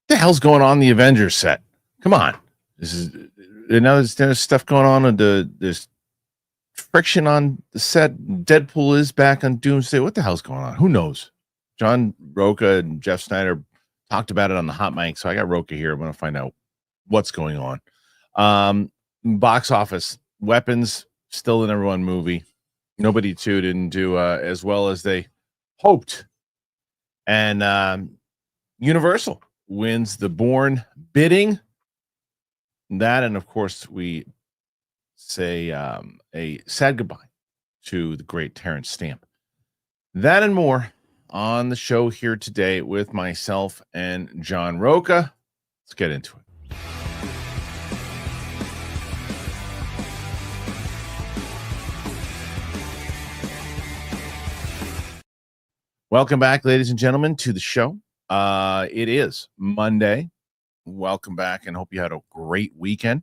the hell's going on in the Avengers set? Come on. There's stuff going on, and there's friction on the set. Deadpool is back on Doomsday. What the hell's going on? Who knows? John Rocha and Jeff Snyder talked about it on the hot mic, so I got Rocha here. I'm going to find out what's going on. Box office, Weapons still the number one movie. Nobody too didn't do as well as they hoped, and Universal wins the Bourne bidding. That, and of course, we say a sad goodbye to the great Terence Stamp. That and more on the show here today with myself and John Rocha. Let's get into it. Welcome back, ladies and gentlemen, to the show. It is Monday. Welcome back, and hope you had a great weekend.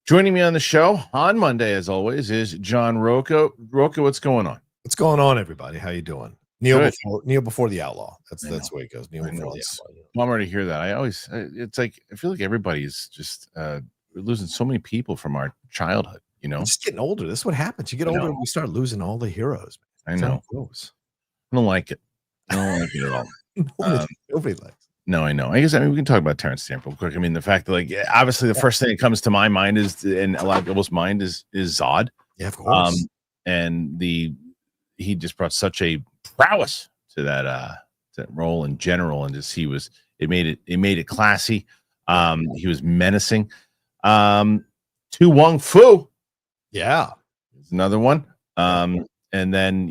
Joining me on the show on Monday, as always, is John Rocha. Rocha, what's going on? What's going on, everybody? How you doing? Kneel before the outlaw. That's the way it goes. Kneel before the outlaw. Bummer to hear that. I feel like everybody's just losing so many people from our childhood. You know, it's just getting older. This is what happens. You get older, and we start losing all the heroes. I know. I don't like it. I don't like it at all. Nobody likes. No, I know. I guess we can talk about Terence Stamp real quick. I mean, the fact that obviously the first thing that comes to my mind is, and a lot of people's mind is Zod. Yeah, of course. And he just brought such a prowess to that role in general, and just it made it classy. He was menacing. To Wong Fu, yeah, is another one. And then,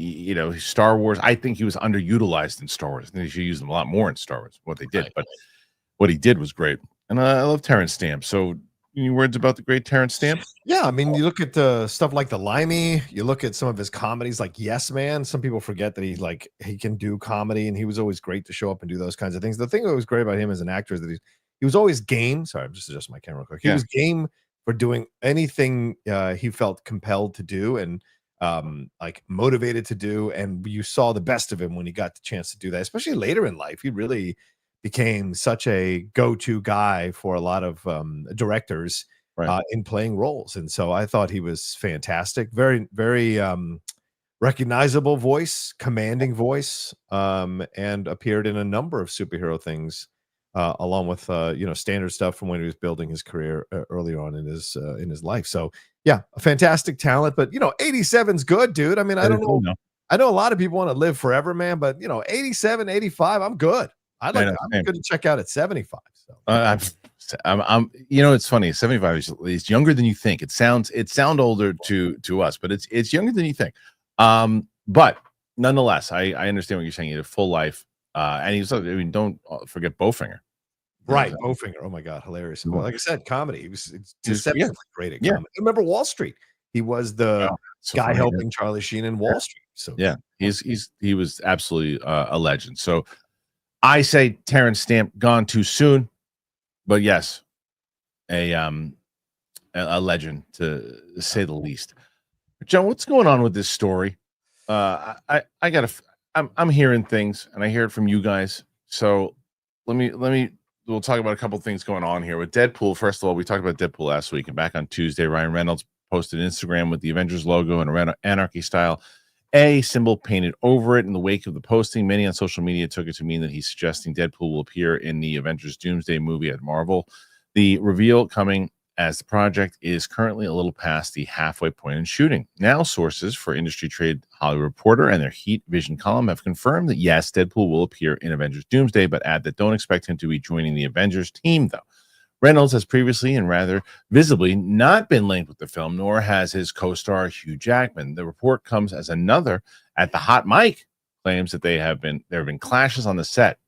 Star Wars, I think he was underutilized in Star Wars. I think they should use him a lot more in Star Wars, what they did. Right. But what he did was great. And I love Terence Stamp. So, any words about the great Terence Stamp? Yeah, I mean, you look at stuff like The Limey, you look at some of his comedies like Yes Man. Some people forget that he can do comedy, and he was always great to show up and do those kinds of things. The thing that was great about him as an actor is that he was always game. Sorry, I'm just adjusting my camera real quick. He was game for doing anything he felt compelled to do, and motivated to do, and you saw the best of him when he got the chance to do that, especially later in life. He really became such a go-to guy for a lot of directors in playing roles, and so I thought he was fantastic. Very, very recognizable voice, commanding voice, and appeared in a number of superhero things along with standard stuff from when he was building his career earlier on in his life. So yeah, a fantastic talent, but 87's good, dude. I mean, I don't know. I know a lot of people want to live forever, man, but 87, 85, I'm good. I'm good to check out at 75. So I'm it's funny. 75 is younger than you think. It sounds older to us, but it's younger than you think. But nonetheless, I understand what you're saying. He had a full life, and don't forget Bowfinger. Right, Bowfinger. Oh my God, hilarious! Well, like I said, comedy. He was deceptively great at comedy. Remember Wall Street? He was the guy helping Charlie Sheen in Wall Street. So yeah, he was absolutely a legend. So I say Terence Stamp gone too soon, but yes, a legend to say the least. John, what's going on with this story? I'm hearing things, and I hear it from you guys. So we'll talk about a couple things going on here with Deadpool. First of all, we talked about Deadpool last week, and back on Tuesday, Ryan Reynolds posted Instagram with the Avengers logo and a Anarchy style A symbol painted over it. In the wake of the posting, many on social media took it to mean that he's suggesting Deadpool will appear in the Avengers Doomsday movie at Marvel. The reveal coming as the project is currently a little past the halfway point in shooting. Now, sources for Industry Trade Hollywood Reporter and their Heat Vision column have confirmed that, yes, Deadpool will appear in Avengers Doomsday, but add that don't expect him to be joining the Avengers team, though. Reynolds has previously and rather visibly not been linked with the film, nor has his co-star Hugh Jackman. The report comes as another at the hot mic claims that there have been clashes on the set.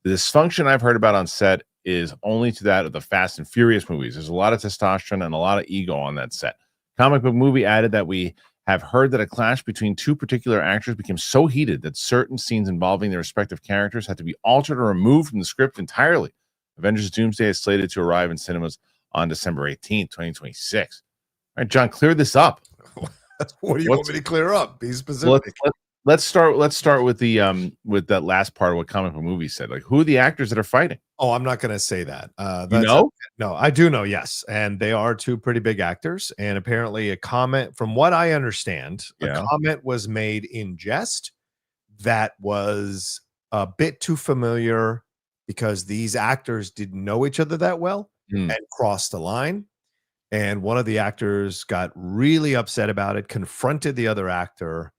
The dysfunction I've heard about on set is only to that of the Fast and Furious movies. There's a lot of testosterone and a lot of ego on that set. Comic Book Movie added that we have heard that a clash between two particular actors became so heated that certain scenes involving their respective characters had to be altered or removed from the script entirely. Avengers Doomsday is slated to arrive in cinemas on December 18th, 2026. All right, John, clear this up. What do you want me to clear up? Be specific. let's start with the with that last part of what comic book movie said. Like, who are the actors that are fighting? Oh, I'm not going to say that. You know? No, I do know. Yes, and they are two pretty big actors. And apparently, a comment, from what I understand, a comment was made in jest that was a bit too familiar because these actors didn't know each other that well and crossed the line. And one of the actors got really upset about it, confronted the other actor.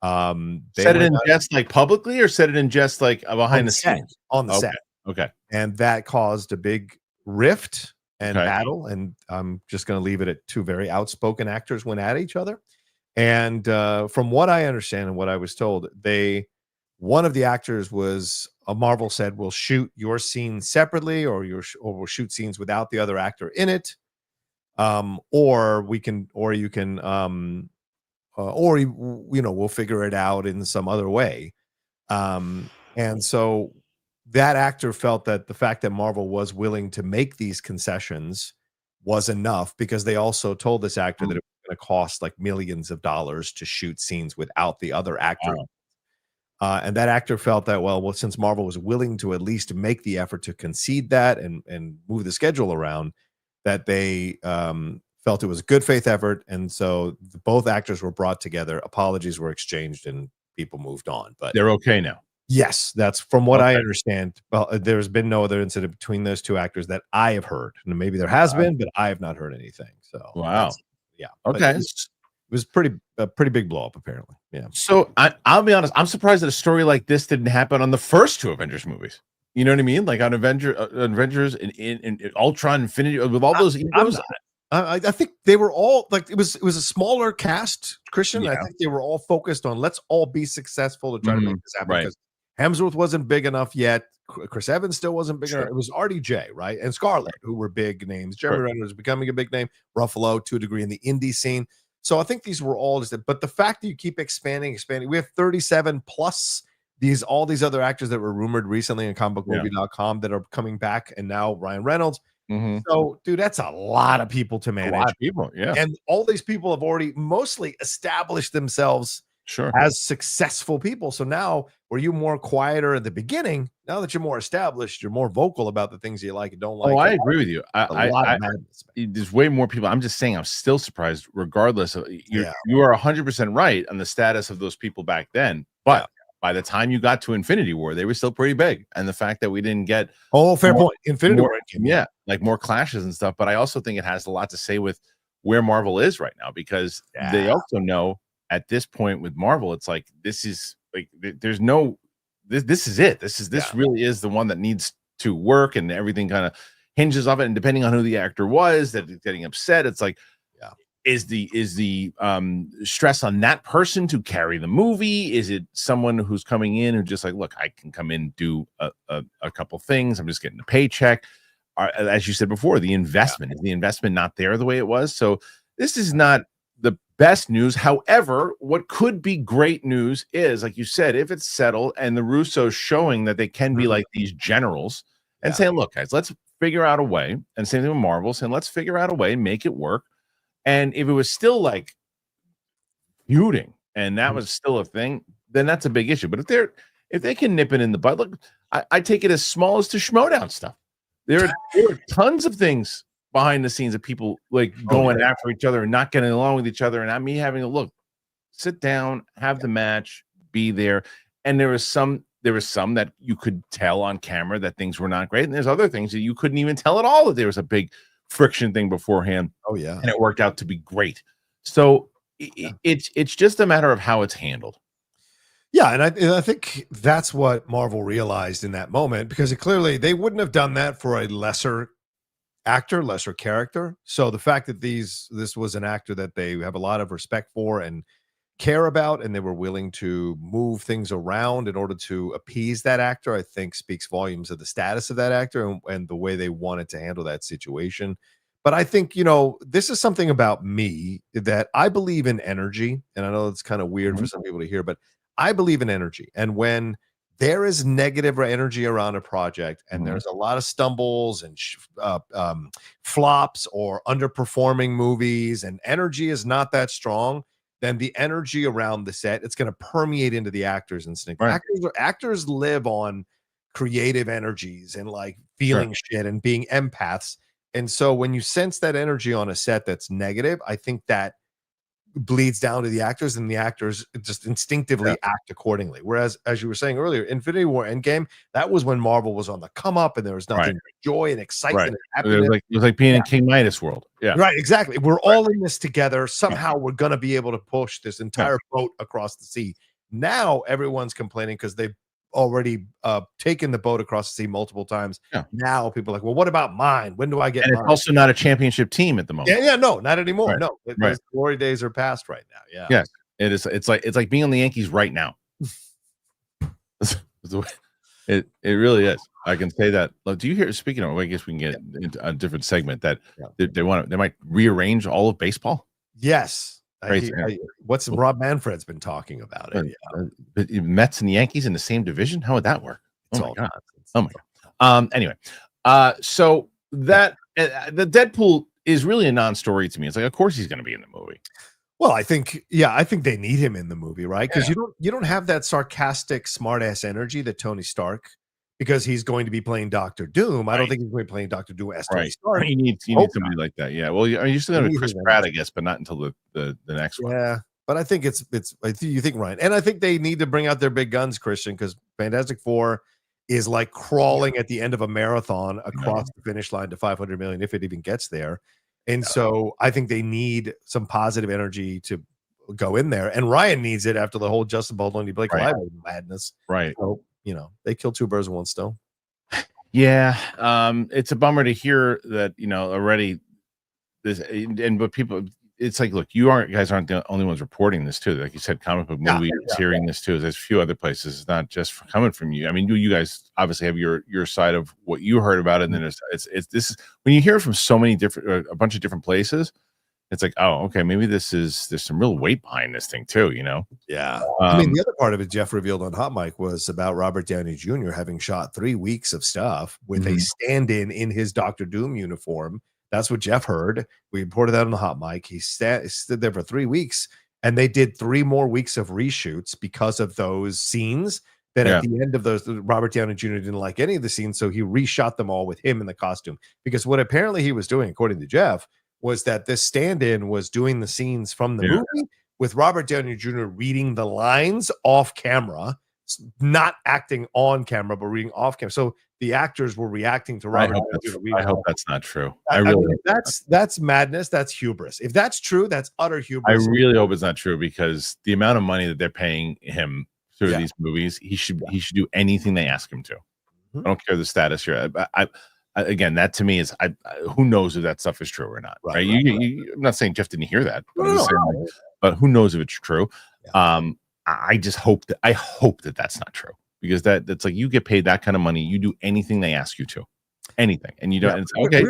Said it in jest, like publicly, or said it in jest, like behind the scenes on the set. Okay. And that caused a big rift and battle. And I'm just going to leave it at two very outspoken actors went at each other. And from what I understand and what I was told, one of the actors was Marvel said, we'll shoot your scene separately, or we'll shoot scenes without the other actor in it. Or you can we'll figure it out in some other way. And so that actor felt that the fact that Marvel was willing to make these concessions was enough, because they also told this actor that it was going to cost like millions of dollars to shoot scenes without the other actor. And that actor felt that, well, since Marvel was willing to at least make the effort to concede that and move the schedule around, that they felt it was a good faith effort. And so both actors were brought together, apologies were exchanged, and people moved on. But they're okay now. Yes, that's from what I understand. Well, there's been no other incident between those two actors that I have heard. And maybe there has been, but I have not heard anything. So yeah. Okay. It was a pretty big blow up, apparently. Yeah. So I'll be honest, I'm surprised that a story like this didn't happen on the first two Avengers movies. You know what I mean? Like on Avengers in Ultron, Infinity, with all those egos. I think they were all like, it was a smaller cast, Kristian. I think they were all focused on, let's all be successful to try to make this happen. Because Hemsworth wasn't big enough yet. Chris Evans still wasn't big enough. It was RDJ, right? And Scarlett, who were big names. Jeremy Renner was becoming a big name. Ruffalo, to a degree, in the indie scene. So I think these were all just, but the fact that you keep expanding, we have 37 plus all these other actors that were rumored recently in comicbookmovie.com that are coming back, and now Ryan Reynolds. So, dude, that's a lot of people to manage. A lot of people, and all these people have already mostly established themselves as successful people. So now, were you more quieter at the beginning? Now that you're more established, you're more vocal about the things you like and don't like. Oh, I agree with you. There's way more people. I'm just saying, I'm still surprised, regardless of you are 100% right on the status of those people back then. But by the time you got to Infinity War, they were still pretty big. And the fact that we didn't get fair point. Infinity War, like more clashes and stuff. But I also think it has a lot to say with where Marvel is right now, because they also know at this point with Marvel, it's like this is like there's no this is it. This really is the one that needs to work, and everything kind of hinges off it. And depending on who the actor was that is getting upset, it's like is the stress on that person to carry the movie? Is it someone who's coming in and just like, look, I can come in, do a couple things, I'm just getting a paycheck? As you said before, the investment is the investment not there the way it was? So this is not the best news. However, what could be great news is, like you said, if it's settled and the Russos showing that they can be like these generals and saying, look, guys, let's figure out a way. And same thing with Marvel, saying, let's figure out a way, make it work. And if it was still like feuding and that was still a thing, then that's a big issue. But if they can nip it in the butt, look, I take it as small as the Schmodown stuff. There are tons of things behind the scenes of people like going after each other and not getting along with each other, and me having to look, sit down, have the match, be there. And there was some that you could tell on camera that things were not great, and there's other things that you couldn't even tell at all that there was a big friction thing beforehand. And it worked out to be great. So it's just a matter of how it's handled. And I think that's what Marvel realized in that moment, because clearly they wouldn't have done that for a lesser actor, lesser character. So the fact that this was an actor that they have a lot of respect for and care about, and they were willing to move things around in order to appease that actor, I think speaks volumes of the status of that actor and the way they wanted to handle that situation. But I think, this is something about me that I believe in energy. And I know it's kind of weird for some people to hear, but I believe in energy. And when there is negative energy around a project and there's a lot of stumbles and flops or underperforming movies, and energy is not that strong, then the energy around the set, it's going to permeate into the actors instinct. Right. Actors live on creative energies and like feeling shit and being empaths. And so when you sense that energy on a set that's negative, I think that bleeds down to the actors, and the actors just instinctively act accordingly. Whereas, as you were saying earlier, Infinity War Endgame, that was when Marvel was on the come up and there was nothing but joy and excitement and happiness. It was like being in King Midas world. Yeah. Right, exactly. We're all in this together. Somehow we're gonna be able to push this entire boat across the sea. Now everyone's complaining because they've already taken the boat across the sea multiple times. Now people are like, well, what about mine? When do I get mine? It's also not a championship team at the moment. No, not anymore. No, those glory days are past right now. Yes, it is. It's like being on the Yankees right now. It really is. I can say that. Do you hear? Speaking of, I guess we can get into a different segment that they might rearrange all of baseball. Yes. What's Rob Manfred's been talking about it? Mets and the Yankees in the same division. How would that work? It's all God. Oh my God. Anyway, so that the Deadpool is really a non-story to me. It's like, of course he's going to be in the movie. Well, I think they need him in the movie, right? Because you don't have that sarcastic, smart-ass energy that Tony Stark, because he's going to be playing Doctor Doom. I don't think he's going to be playing Doctor Doom as Tony Stark. You need somebody like that. Yeah. Well, you're still going to Chris Pratt, I guess, but not until the next one. Yeah. But I think you think Ryan, and I think they need to bring out their big guns, Kristian, because Fantastic Four is like crawling at the end of a marathon across the finish line to 500 million, if it even gets there. And so I think they need some positive energy to go in there. And Ryan needs it after the whole Justin Baldoni Blake Lively madness. Right. So, they kill two birds with one stone. Yeah. It's a bummer to hear that, already this, but people, it's like, look, guys aren't the only ones reporting this too. Like you said, Comic Book Movie is hearing this too. There's a few other places. It's not just coming from you. I mean, you guys obviously have your side of what you heard about it. And then it's this when you hear it from so many different, a bunch of different places, it's like, oh, okay, maybe there's some real weight behind this thing too, Yeah. I mean, the other part of it Jeff revealed on Hot Mic was about Robert Downey Jr. having shot 3 weeks of stuff with a stand-in in his Doctor Doom uniform. That's what Jeff heard. We reported that on the Hot Mic. He stood there for 3 weeks, and they did 3 more weeks of reshoots because of those scenes. Then at the end of those, Robert Downey Jr. didn't like any of the scenes, so he reshot them all with him in the costume. Because what apparently he was doing, according to Jeff, was that this stand-in was doing the scenes from the movie with Robert Downey Jr. reading the lines off camera, not acting on camera, but reading off camera. So the actors were reacting to Robert Downey Jr. I hope that's not true. I really that's madness. That's hubris. If that's true, that's utter hubris. I really hope it's not true, because the amount of money that they're paying him through these movies, he should do anything they ask him to. I don't care the status here. Again, that to me is who knows if that stuff is true or not, right? I'm not saying Jeff didn't hear that, but who knows if it's true. I just hope that that's not true, because that's like, you get paid that kind of money, you do anything they ask you to, anything, and you don't. Okay,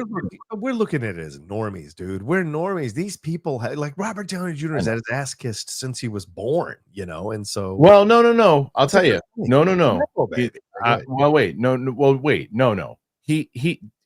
we're looking at it as normies, dude. We're normies. These people like Robert Downey Jr. has had his ass kissed since he was born, and so. Well, no. I'll tell you, no. No. He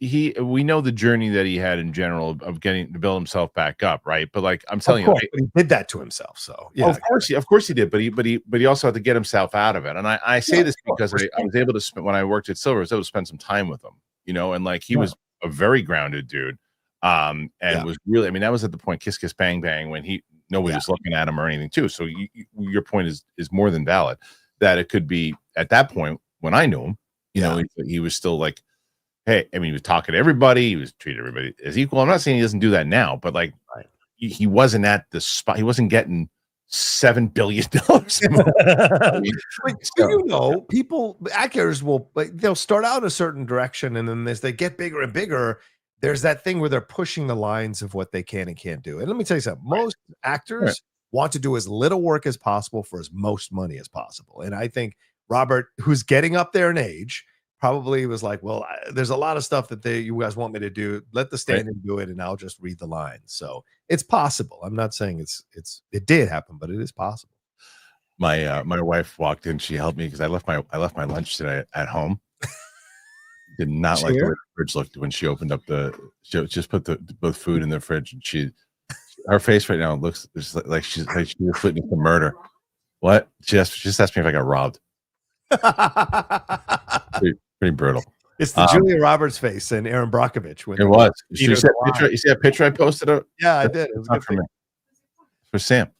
we know the journey that he had in general of getting to build himself back up, right? But like, I'm telling you, he did that to himself. So of course he did, but he also had to get himself out of it. And I say this because I was able to spend, when I worked at Silver, I was able to spend some time with him, and like, he was a very grounded dude, and was really, I mean, that was at the point, kiss kiss bang bang, when nobody was looking at him or anything too. So your point is more than valid, that it could be at that point when I knew him, he was still like, hey, I mean, he was talking to everybody. He was treating everybody as equal. I'm not saying he doesn't do that now, but like, he wasn't at the spot. He wasn't getting $7 billion. People, actors they'll start out a certain direction, and then as they get bigger and bigger, there's that thing where they're pushing the lines of what they can and can't do. And let me tell you something: most actors want to do as little work as possible for as most money as possible. And I think Robert, who's getting up there in age, probably was like, well, there's a lot of stuff that you guys want me to do. Let the stand-in do it, and I'll just read the lines. So it's possible. I'm not saying it did happen, but it is possible. My wife walked in. She helped me because I left my lunch today at home. Did not like the way the fridge looked when she opened up she just put the food in the fridge, and she her face right now looks just like she was witnessing murder. What? Just asked me if I got robbed. Pretty brutal. It's the Julia Roberts face and Aaron Brockovich. It was. You see that picture I posted? Yeah, I did. It was good for me. It's for Sam.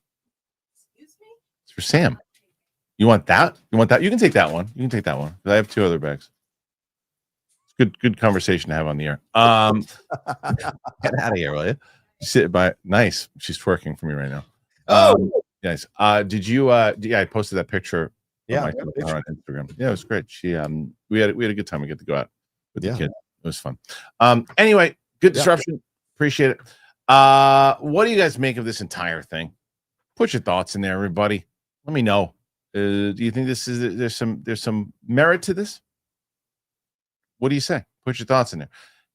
It's for Sam. You want that? You want that? You can take that one. You can take that one. I have 2 other bags. It's good conversation to have on the air. Get out of here, will you? Sit by. Nice. She's twerking for me right now. Nice. Did you? Yeah, I posted that picture. Yeah, on Instagram. Yeah, it was great. We had a good time. We get to go out with the kids. It was fun. Anyway, good disruption. Appreciate it. What do you guys make of this entire thing? Put your thoughts in there, everybody. Let me know. Do you think there's some merit to this? What do you say? Put your thoughts in there.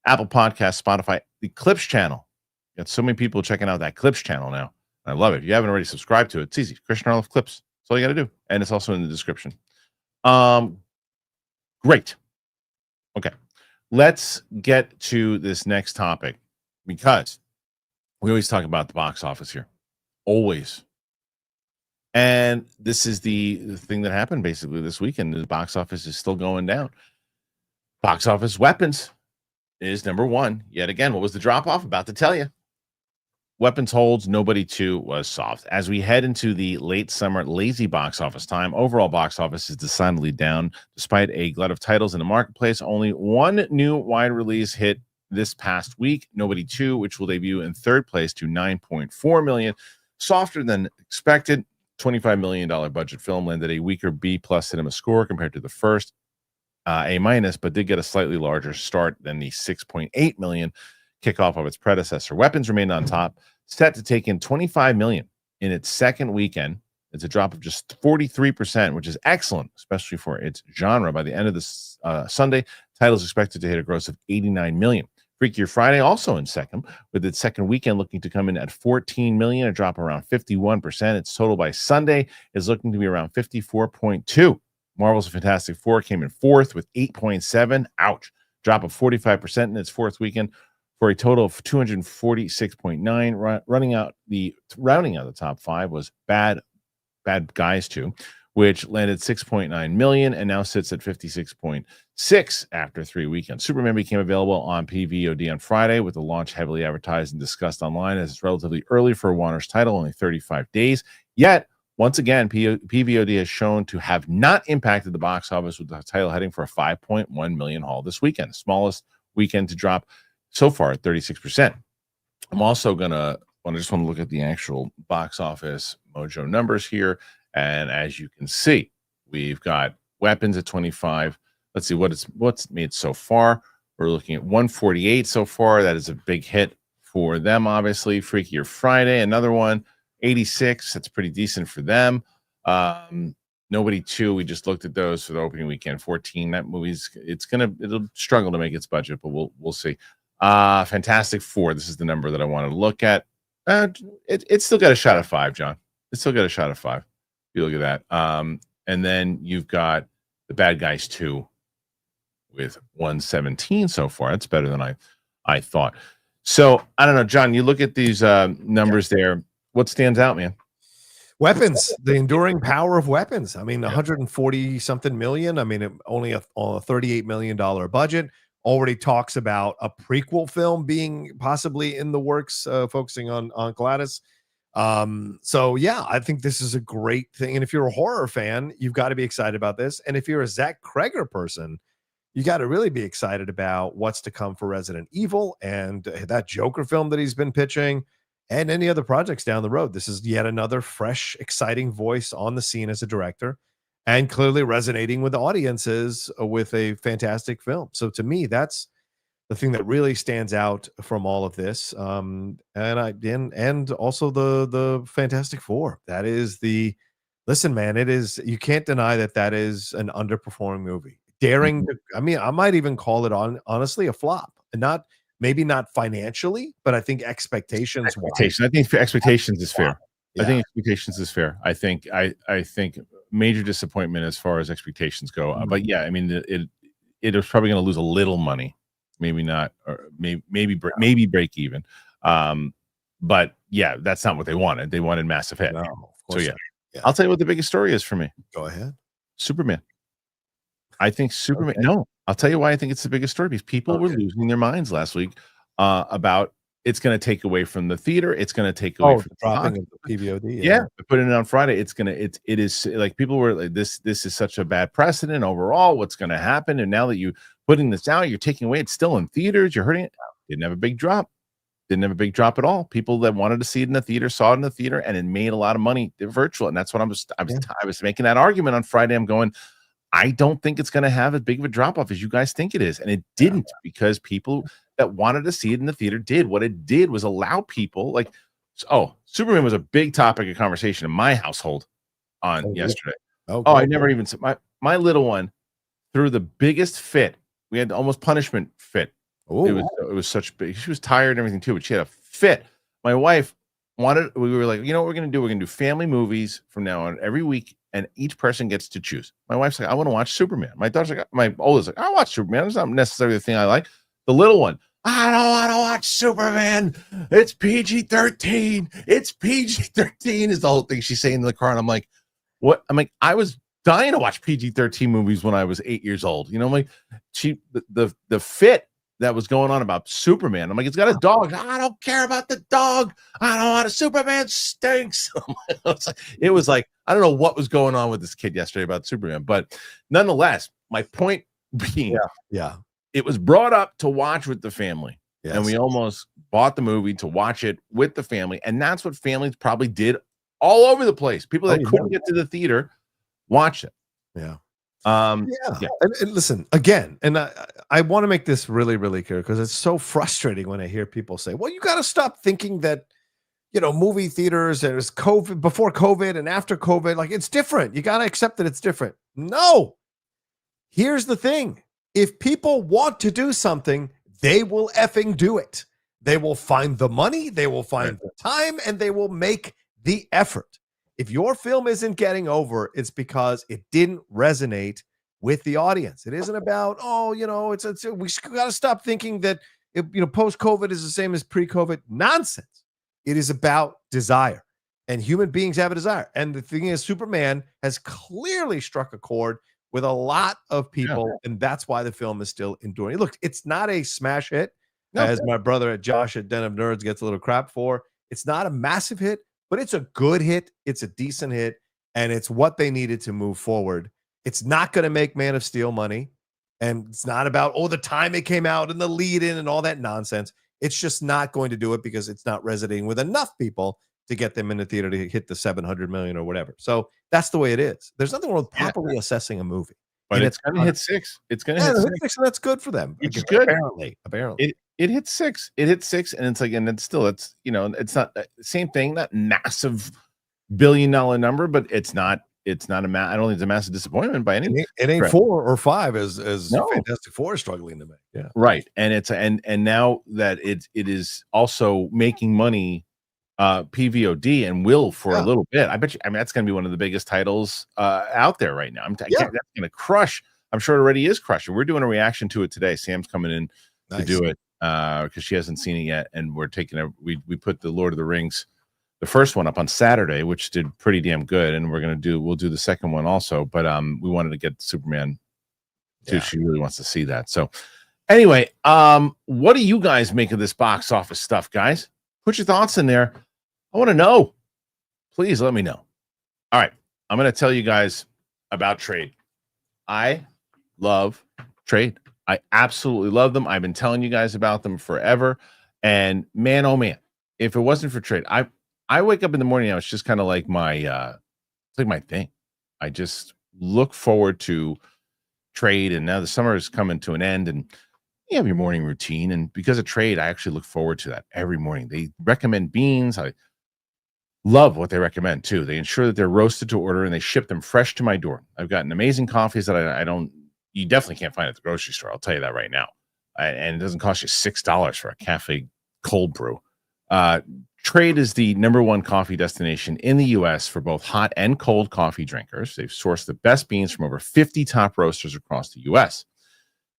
Apple Podcasts, Spotify, the Clips channel. Got so many people checking out that Clips channel now. I love it. If you haven't already subscribed to it, it's easy. Kristian Harloff Clips. That's all you got to do. And it's also in the description. Great. Okay. Let's get to this next topic because we always talk about the box office here. Always. And this is the thing that happened basically this weekend. The box office is still going down. Box office Weapons is number 1. Yet again, what was the drop off? About to tell you. Weapons holds, Nobody 2 was soft. As we head into the late summer lazy box office time, overall box office is decidedly down. Despite a glut of titles in the marketplace, only one new wide release hit this past week, Nobody 2, which will debut in 3rd place to $9.4 million. Softer than expected. $25 million budget film landed a weaker B+ cinema score compared to the first A-, but did get a slightly larger start than the $6.8 million kickoff of its predecessor. Weapons remained on top, set to take in $25 million in its second weekend. It's a drop of just 43%, which is excellent, especially for its genre. By the end of this Sunday, title is expected to hit a gross of $89 million. Freakier Friday also in second, with its second weekend looking to come in at $14 million, a drop around 51%. Its total by Sunday is looking to be around 54.2. Marvel's Fantastic Four came in 4th with 8.7. Ouch. Drop of 45% in its 4th weekend for a total of 246.9. Rounding out the top 5 was Bad Guys 2, which landed 6.9 million and now sits at 56.6 after 3 weekends. Superman became available on PVOD on Friday, with the launch heavily advertised and discussed online as it's relatively early for Warner's title, only 35 days. Yet, once again, PVOD has shown to have not impacted the box office, with the title heading for a 5.1 million haul this weekend, the smallest weekend to drop so far at 36%. I'm also I just want to look at the actual box office mojo numbers here. And as you can see, we've got Weapons at 25. Let's see what's made so far. We're looking at 148 so far. That is a big hit for them, obviously. Freakier Friday, another one, 86. That's pretty decent for them. Nobody 2. We just looked at those for the opening weekend. 14. That movie's it'll struggle to make its budget, but we'll see. Fantastic Four. This is the number that I want to look at. It's still got a shot at 5, John. It's still got a shot at 5. You look at that. And then you've got the Bad Guys 2 with 117 so far. That's better than I thought. So I don't know, John, you look at these numbers there. What stands out, man? Weapons, the enduring power of Weapons. I mean, 140 something million. I mean, only on a $38 million budget. Already talks about a prequel film being possibly in the works, focusing on Gladys. So yeah, I think this is a great thing. And if you're a horror fan, you've got to be excited about this. And if you're a Zach Kreger person, you got to really be excited about what's to come for Resident Evil and that Joker film that he's been pitching and any other projects down the road. This is yet another fresh, exciting voice on the scene as a director and clearly resonating with audiences with a fantastic film. So to me, that's the thing that really stands out from all of this. And also the Fantastic Four. That is listen, man, it is, you can't deny that is an underperforming movie. I might even call it honestly a flop, and maybe not financially, but I think expectations. I think expectations is fair. Yeah. I think expectations is fair. I think major disappointment as far as expectations go. But yeah, I mean, it was probably going to lose a little money, maybe not, or maybe break even. But yeah, that's not what they wanted. They wanted massive hit. No, of So course yeah. not. Yeah. I'll tell you what the biggest story is for me. Go ahead. Superman. I think Superman. Okay. No, I'll tell you why I think it's the biggest story, because people were losing their minds last week about it's going to take away from the theater. It's going to take away from the dropping of the PVOD. Yeah, putting it on Friday. It is like people were like, this is such a bad precedent overall. What's going to happen? And now that you putting this out, you're taking away. It's still in theaters. You're hurting it. Didn't have a big drop. Didn't have a big drop at all. People that wanted to see it in the theater saw it in the theater, and it made a lot of money virtual. And that's what I was making that argument on Friday. I'm going, I don't think it's going to have as big of a drop off as you guys think it is. And it didn't, because people that wanted to see it in the theater did. What it did was allow people like, Superman was a big topic of conversation in my household on yesterday. I never even said my little one threw the biggest fit. We had almost punishment fit. It was such big. She was tired and everything too, but she had a fit. My wife wanted, we were like, you know what we're going to do? We're going to do family movies from now on every week, and each person gets to choose. My wife's like, I want to watch Superman. My daughter's like, my oldest like, I watch Superman. It's not necessarily the thing I like. The little one, I don't want to watch Superman. It's PG-13. It's PG-13 is the whole thing she's saying in the car. And I'm like, what? I'm like, I was dying to watch PG-13 movies when I was 8 years old. You know, I'm like, the fit that was going on about Superman. I'm like, it's got a dog. I don't care about the dog. I don't want a Superman stinks. It was like, I don't know what was going on with this kid yesterday about Superman, but nonetheless, my point being, it was brought up to watch with the family, and we almost bought the movie to watch it with the family, and that's what families probably did all over the place. People that couldn't get to the theater watched it. And listen again, and I want to make this really, really clear, because it's so frustrating when I hear people say, well, you got to stop thinking that, you know, movie theaters, there's COVID, before COVID and after COVID, like it's different. You got to accept that it's different. No, here's the thing. If people want to do something, they will effing do it. They will find the money, they will find the time, and they will make the effort. If your film isn't getting over, it's because it didn't resonate with the audience. It isn't about, we got to stop thinking that, post-COVID is the same as pre-COVID. Nonsense. It is about desire, and human beings have a desire. And the thing is, Superman has clearly struck a chord with a lot of people, and that's why the film is still enduring. Look, it's not a smash hit, as my brother Josh at Den of Nerds gets a little crap for. It's not a massive hit, but it's a good hit. It's a decent hit, and it's what they needed to move forward. It's not going to make Man of Steel money, and it's not about, the time it came out and the lead-in and all that nonsense. It's just not going to do it because it's not resonating with enough people to get them in the theater to hit the 700 million or whatever. So that's the way it is. There's nothing wrong with properly assessing a movie. But it's going to hit 6. It's going to hit 6. And that's good for them. It's good. Apparently. It hit 6. It hit 6, and it's like, and it's still, it's not the same thing, not massive $1 billion number, but it's not I don't think it's a massive disappointment by any means. It ain't 4 or 5 as Fantastic Four is struggling to make. Yeah. Right. And it's and now that it is also making money PVOD and will for a little bit. I bet you, that's going to be one of the biggest titles out there right now. That's going to crush. I'm sure it already is crushing. We're doing a reaction to it today. Sam's coming in to do it because she hasn't seen it yet, and we're taking we put the Lord of the Rings, the first one, up on Saturday, which did pretty damn good, and we'll do the second one also. But we wanted to get Superman too. She really wants to see that. So anyway, what do you guys make of this box office stuff, guys? Put your thoughts in there. I want to know. Please let me know. All right. I'm going to tell you guys about Trade. I love Trade. I absolutely love them. I've been telling you guys about them forever. And man, oh man, if it wasn't for Trade, I wake up in the morning now, it's just kind of like it's like my thing. I just look forward to Trade, and now the summer is coming to an end, and you have your morning routine. And because of Trade, I actually look forward to that every morning. They recommend beans. I love what they recommend too. They ensure that they're roasted to order, and they ship them fresh to my door. I've gotten amazing coffees that you definitely can't find at the grocery store. I'll tell you that right now. And it doesn't cost you $6 for a cafe cold brew. Trade is the #1 coffee destination in the U.S. for both hot and cold coffee drinkers. They've sourced the best beans from over 50 top roasters across the U.S.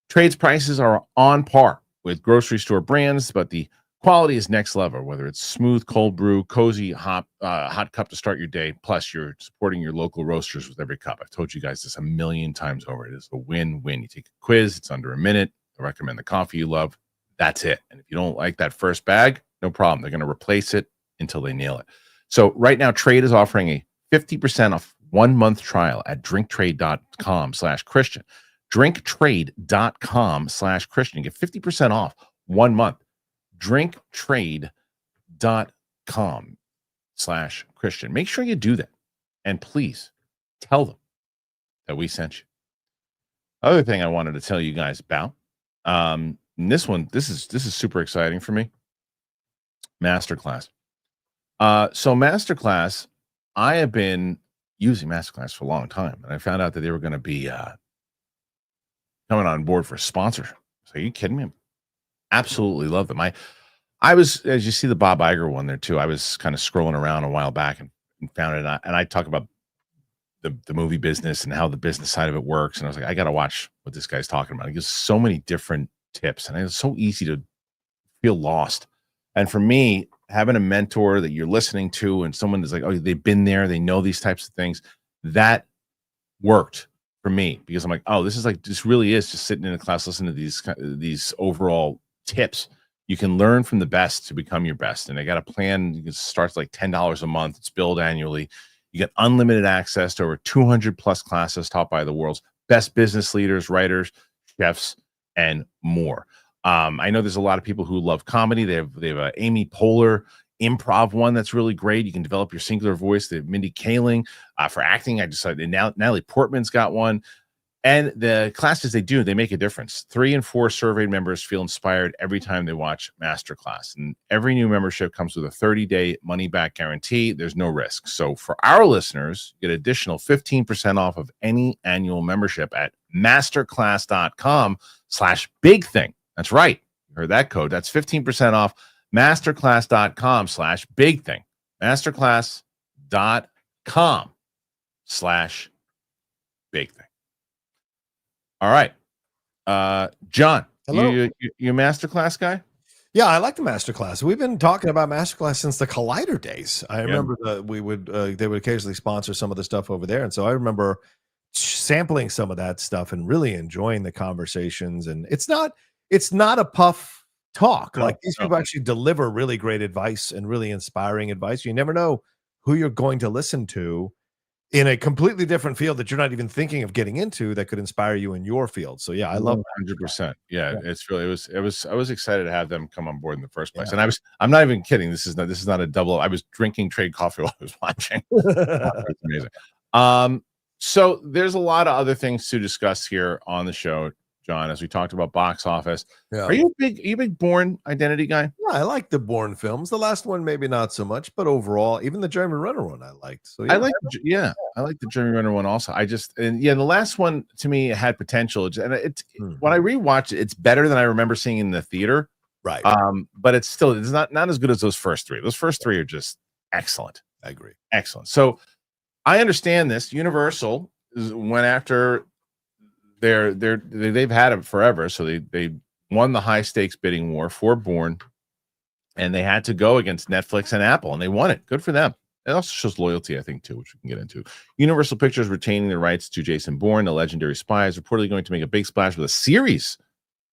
Trade's prices are on par with grocery store brands, but the quality is next level, whether it's smooth cold brew, cozy hot cup to start your day, plus you're supporting your local roasters with every cup. I've told you guys this a million times over. It is a win-win. You take a quiz, it's under a minute. I recommend the coffee you love. That's it. And if you don't like that first bag, no problem. They're going to replace it until they nail it. So right now, Trade is offering a 50% off 1 month trial at drinktrade.com/Kristian. drinktrade.com/Kristian. Get 50% off 1 month. drinktrade.com/Kristian. Make sure you do that. And please tell them that we sent you. Other thing I wanted to tell you guys about, this is super exciting for me. Masterclass. So Masterclass, I have been using Masterclass for a long time, and I found out that they were going to be coming on board for a sponsor. So are you kidding me? Absolutely love them. I was, as you see the Bob Iger one there too, I was kind of scrolling around a while back and found it, and I talk about the movie business and how the business side of it works, and I was like, I got to watch what this guy's talking about. He gives so many different tips, and it's so easy to feel lost. And for me, having a mentor that you're listening to and someone that's like, oh, they've been there, they know these types of things, that worked for me, because I'm like, oh, this really is just sitting in a class listening to these overall tips. You can learn from the best to become your best. And I got a plan. You can start like $10 a month. It's billed annually. You get unlimited access to over 200 plus classes taught by the world's best business leaders, writers, chefs, and more. I know there's a lot of people who love comedy. They have a Amy Poehler improv one that's really great. You can develop your singular voice. They have Mindy Kaling for acting. I decided Natalie Portman's got one. And the classes they make a difference. 3 in 4 surveyed members feel inspired every time they watch Masterclass. And every new membership comes with a 30-day money-back guarantee. There's no risk. So for our listeners, get additional 15% off of any annual membership at masterclass.com/big thing. That's right. You heard that code. That's 15% off masterclass.com/big thing. Masterclass.com/big thing. All right. John, hello. You a Masterclass guy? Yeah, I like the Masterclass. We've been talking about Masterclass since the Collider days. I remember they would occasionally sponsor some of the stuff over there. And so I remember sampling some of that stuff and really enjoying the conversations. And it's not a puff talk. Like these people actually deliver really great advice and really inspiring advice. You never know who you're going to listen to in a completely different field that you're not even thinking of getting into that could inspire you in your field. So yeah, I love 100%. Yeah, it's really I was excited to have them come on board in the first place. And I'm not even kidding. This is not a double. I was drinking trade coffee while I was watching. It's amazing. So there's a lot of other things to discuss here on the show, John, as we talked about box office. Yeah. Are you a big Bourne identity guy? Yeah, I like the Bourne films. The last one maybe not so much, but overall, even the Jeremy Renner one I liked. So yeah. I like the Jeremy Renner one also. The last one to me had potential, and when I rewatched it, it's better than I remember seeing in the theater. Right. But it's not as good as those first 3. Those first 3 are just excellent. I agree. Excellent. So I understand this. Universal went after they've had it forever, so they won the high stakes bidding war for Bourne, and they had to go against Netflix and Apple, and they won it. Good for them. It also shows loyalty, I think, too, which we can get into. Universal Pictures retaining the rights to Jason Bourne, the legendary spy, is reportedly going to make a big splash with a series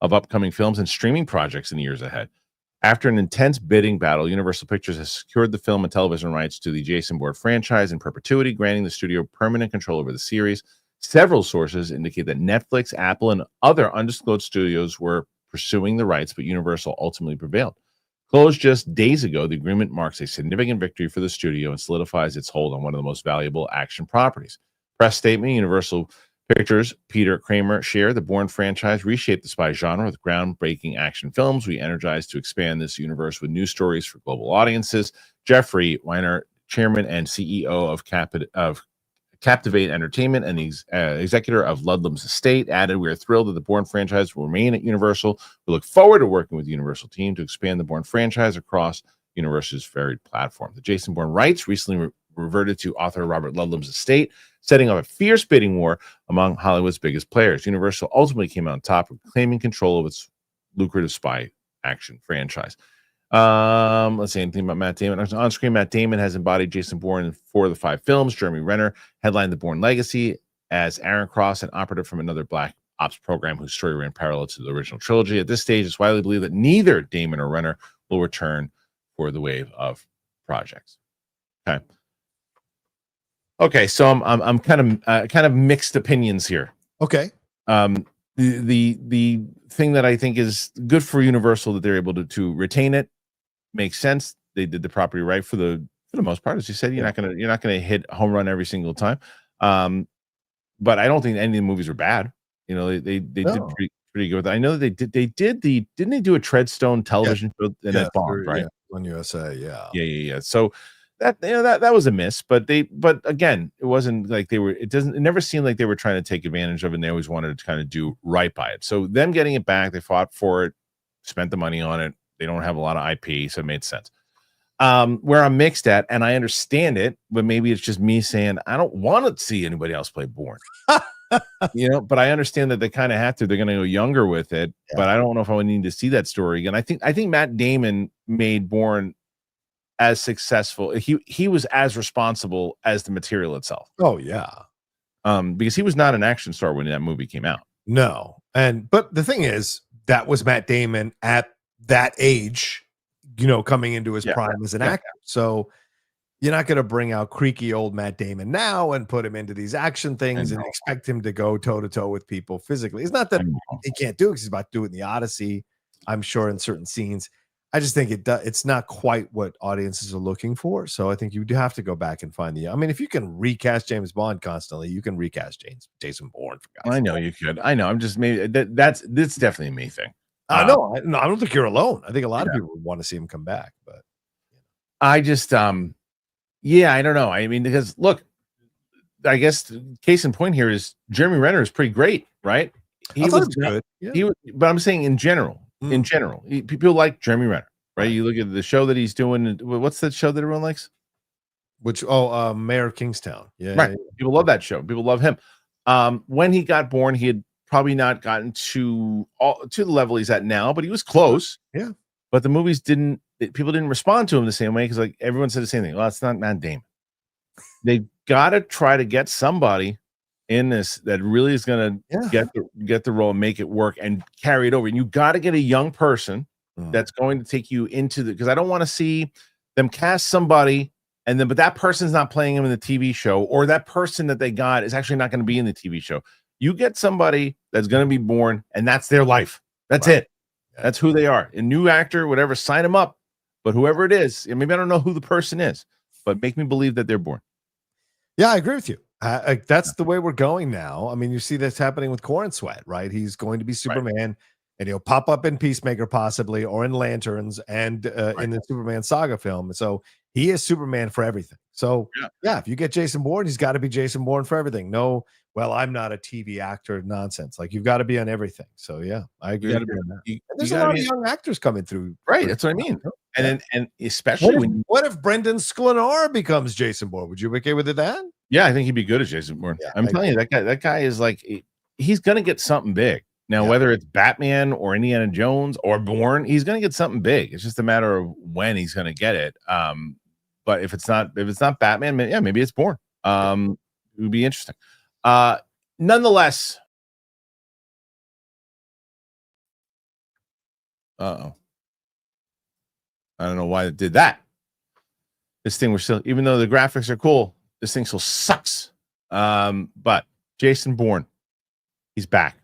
of upcoming films and streaming projects in the years ahead. After an intense bidding battle, Universal Pictures has secured the film and television rights to the Jason Bourne franchise in perpetuity, granting the studio permanent control over the series. Several sources indicate that Netflix, Apple, and other undisclosed studios were pursuing the rights, but Universal ultimately prevailed. Closed just days ago, the agreement marks a significant victory for the studio and solidifies its hold on one of the most valuable action properties. Press statement: Universal Pictures, Peter Kramer, shared the Bourne franchise reshaped the spy genre with groundbreaking action films. We energized to expand this universe with new stories for global audiences. Jeffrey Weiner, chairman and CEO of Captivate Entertainment and the executor of Ludlam's estate, added, "We are thrilled that the Bourne franchise will remain at Universal. We look forward to working with the Universal team to expand the Bourne franchise across Universal's varied platform." The Jason Bourne rights recently reverted to author Robert Ludlum's estate, setting up a fierce bidding war among Hollywood's biggest players. Universal ultimately came out on top, claiming control of its lucrative spy action franchise. Let's see anything about Matt Damon. On screen, Matt Damon has embodied Jason Bourne in 4 of the 5 films. Jeremy Renner headlined the Bourne legacy as Aaron Cross, an operative from another Black Ops program whose story ran parallel to the original trilogy. At this stage, it's widely believed that neither Damon or Renner will return for the wave of projects. Okay, so I'm kind of mixed opinions here. Okay. The thing that I think is good for Universal that they're able to retain it makes sense. They did the property right for the most part, as you said. You're not gonna hit home run every single time. But I don't think any of the movies are bad. You know, they did pretty good with that. I know that didn't they do a Treadstone television show and that bombed, right? On USA, Yeah. So that was a miss, but again, it wasn't like it never seemed like they were trying to take advantage of it, and they always wanted to kind of do right by it. So them getting it back, they fought for it, spent the money on it. They don't have a lot of IP, so it made sense. Where I'm mixed at, and I understand it, but maybe it's just me saying I don't want to see anybody else play Bourne. But I understand that they kind of have to. They're going to go younger with it, but I don't know if I would need to see that story again. I think Matt Damon made Bourne as successful. He was as responsible as the material itself. Oh yeah. Because he was not an action star when that movie came out. No. But the thing is, that was Matt Damon at that age, coming into his prime as an actor. So you're not going to bring out creaky old Matt Damon now and put him into these action things and expect him to go toe to toe with people physically. It's not that he can't do it, 'cause he's about to do it in the Odyssey, I'm sure, in certain scenes. I just think it's not quite what audiences are looking for. So I think you do have to go back and find if you can recast James Bond constantly, you can recast Jason Bourne. I know you could. I know. I'm just maybe that's definitely a me thing. No, I don't think you're alone. I think a lot of people would want to see him come back, but I just I don't know. I mean, because look, I guess case in point here is Jeremy Renner is pretty great, right? He was good. Yeah. But I'm saying in general, people like Jeremy Renner, right? You look at the show that he's doing. What's that show that everyone likes? Which Mayor of Kingstown. Yeah, right. People love that show. People love him. When he got Bourne, he had probably not gotten to the level he's at now, but he was close. Yeah. But the movies people didn't respond to him the same way because like everyone said the same thing. Well, it's not Matt Damon. They got to try to get somebody in this that really is going to get the role and make it work and carry it over. And you got to get a young person that's going to take you into because I don't want to see them cast somebody but that person's not playing him in the TV show, or that person that they got is actually not going to be in the TV show. You get somebody that's going to be Bourne, and that's their life. That's it. That's who they are. A new actor, whatever, sign them up. But whoever it is, and maybe I don't know who the person is, but make me believe that they're Bourne. Yeah, I agree with you. That's the way we're going now. I mean, you see this happening with Corn Sweat, right? He's going to be Superman, and he'll pop up in Peacemaker possibly, or in Lanterns, and in the Superman saga film. So he is Superman for everything. So if you get Jason Bourne, he's got to be Jason Bourne for everything. No, well, I'm not a TV actor nonsense. Like, you've got to be on everything. So yeah, I agree. There's a lot of young actors coming through. Right. That's what I mean. And especially what if Brendan Sklenar becomes Jason Bourne? Would you be okay with it then? Yeah, I think he'd be good as Jason Bourne. Yeah, I'm telling you, that guy is like, he's gonna get something big. Now, whether it's Batman or Indiana Jones or Bourne, he's gonna get something big. It's just a matter of when he's gonna get it. But if it's not Batman, maybe it's Bourne. It would be interesting. Nonetheless, I don't know why it did that. This thing was still, even though the graphics are cool, this thing still sucks. But Jason Bourne, he's back.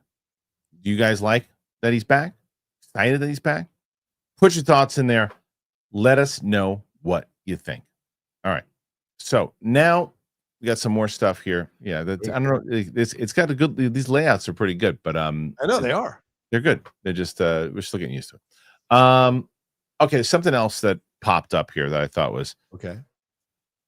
Do you guys like that he's back? Excited that he's back? Put your thoughts in there. Let us know what you think. All right. So now we got some more stuff here. Yeah, that's, I don't know. It's got a good. These layouts are pretty good, but I know they are. They're good. They're just we're still getting used to it. Okay, something else that popped up here that I thought was okay.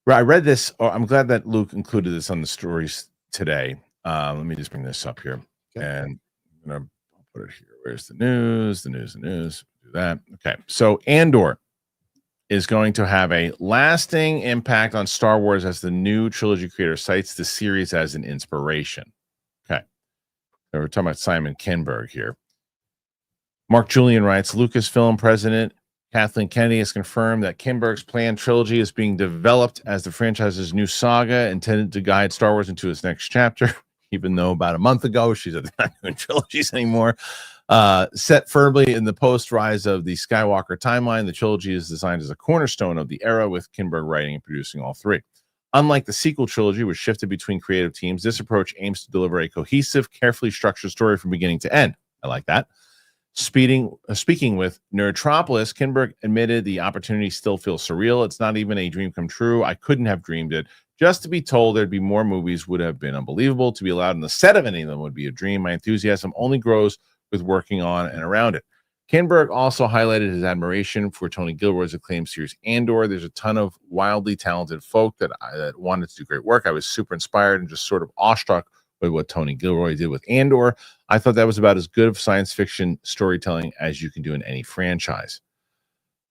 Right, I read this. I'm glad that Luke included this on the stories today. Let me just bring this up here, and I'm gonna put it here. Where's the news? The news. Do that. Okay, so Andor is going to have a lasting impact on Star Wars as the new trilogy creator cites the series as an inspiration. Okay, so we're talking about Simon Kinberg here. Mark Julian writes, Lucasfilm president Kathleen Kennedy has confirmed that Kinberg's planned trilogy is being developed as the franchise's new saga intended to guide Star Wars into its next chapter, even though about a month ago she said they're not doing trilogies anymore. Set firmly in the post-rise of the Skywalker timeline, the trilogy is designed as a cornerstone of the era, with Kinberg writing and producing all three. Unlike the sequel trilogy, which shifted between creative teams, this approach aims to deliver a cohesive, carefully structured story from beginning to end. I like that. Speaking with Nutrafol, Kinberg admitted the opportunity still feels surreal. It's not even a dream come true. I couldn't have dreamed it. Just to be told there'd be more movies would have been unbelievable. To be allowed in the set of any of them would be a dream. My enthusiasm only grows with working on and around it. Kinberg also highlighted his admiration for Tony Gilroy's acclaimed series Andor. There's a ton of wildly talented folk that wanted to do great work. I was super inspired and just sort of awestruck with what Tony Gilroy did with Andor. I thought that was about as good of science fiction storytelling as you can do in any franchise.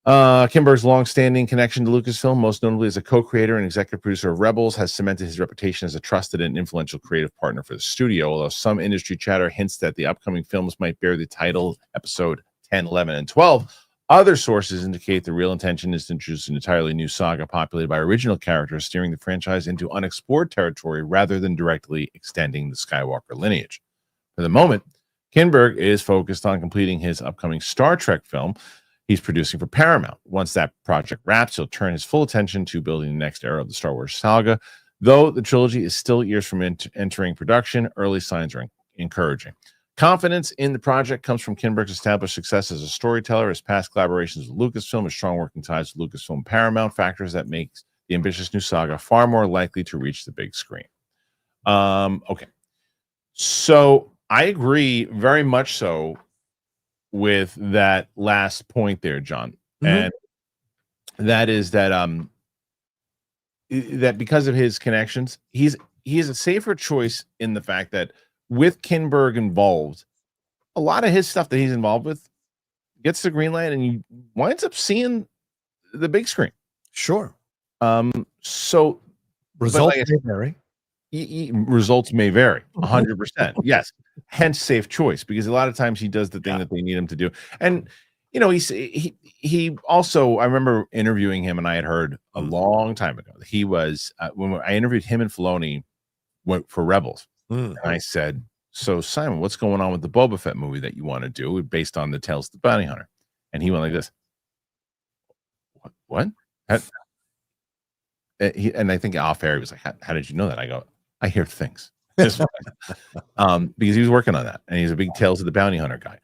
Kinberg's long-standing connection to Lucasfilm, most notably as a co-creator and executive producer of Rebels, has cemented his reputation as a trusted and influential creative partner for the studio, although some industry chatter hints that the upcoming films might bear the title Episode 10, 11, and 12. Other sources indicate the real intention is to introduce an entirely new saga populated by original characters, steering the franchise into unexplored territory rather than directly extending the Skywalker lineage. For the moment, Kinberg is focused on completing his upcoming Star Trek film he's producing for Paramount. Once that project wraps, he'll turn his full attention to building the next era of the Star Wars saga. Though the trilogy is still years from entering production, early signs are encouraging. Confidence in the project comes from Kinberg's established success as a storyteller, his past collaborations with Lucasfilm, his strong working ties with Lucasfilm and Paramount, factors that make the ambitious new saga far more likely to reach the big screen. Okay. So I agree very much so with that last point there, John. And that is that that because of his connections, he is a safer choice in the fact that with Kinberg involved, a lot of his stuff that he's involved with gets the green light and he winds up seeing the big screen. Sure. So results may vary. Results may vary 100%. Yes. Hence safe choice, because a lot of times he does the thing that they need him to do. And you know, he also, I remember interviewing him, and I had heard a long time ago that he was when I interviewed him and Filoni for Rebels. And I said, so Simon, what's going on with the Boba Fett movie that you want to do based on the Tales of the Bounty Hunter? And he went like this. What? And I think off air he was like, how did you know that? I go, I hear things. Because he was working on that, and he's a big Tales of the Bounty Hunter guy.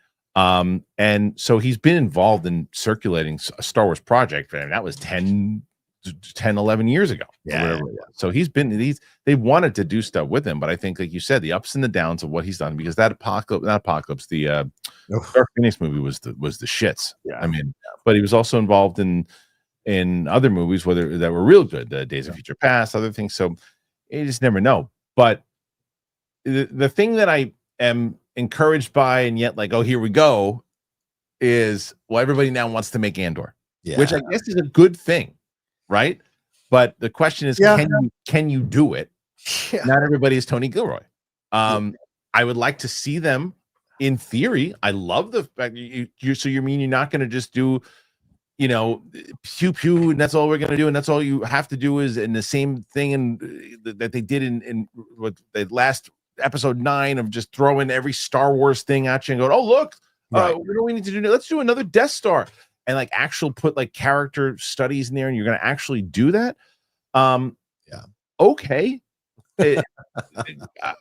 And so he's been involved in circulating a Star Wars project, and that was 10, 11 years ago. Yeah. So they wanted to do stuff with him, but I think, like you said, the ups and the downs of what he's done, because the Dark Phoenix movie was the shits. Yeah. I mean, but he was also involved in other movies, that were real good, Days of Future Past, other things. So you just never know. But the thing that I am encouraged by, and yet like, oh, here we go, is, well, everybody now wants to make Andor, which I guess is a good thing, right? But the question is, can you do it? Not everybody is Tony Gilroy. I would like to see them in theory. I love the fact you mean you're not going to just do, you know, pew pew, and that's all we're going to do, and that's all you have to do is in the same thing that they did in what the last episode 9 of just throwing every Star Wars thing at you and going, oh look, what do we need to do now? Let's do another Death Star, and like put like character studies in there, and you're going to actually do that. Okay.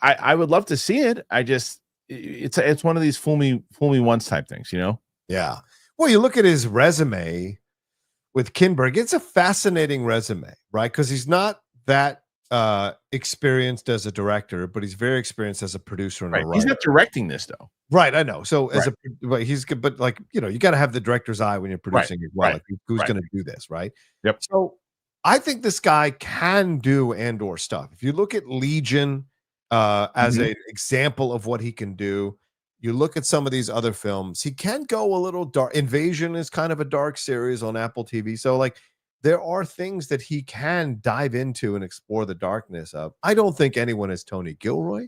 I would love to see it. It's one of these fool me once type things, you know? Yeah. Well, you look at his resume with Kinberg, it's a fascinating resume, right? Because he's not that experienced as a director, but he's very experienced as a producer and a writer. He's not directing this though. Right, I know. So but like, you know, you got to have the director's eye when you're producing as well. Like, who's going to do this, right? Yep. So I think this guy can do Andor stuff. If you look at Legion as an example of what he can do, you look at some of these other films, he can go a little dark. Invasion is kind of a dark series on Apple TV. So like, there are things that he can dive into and explore the darkness of. I don't think anyone is Tony Gilroy,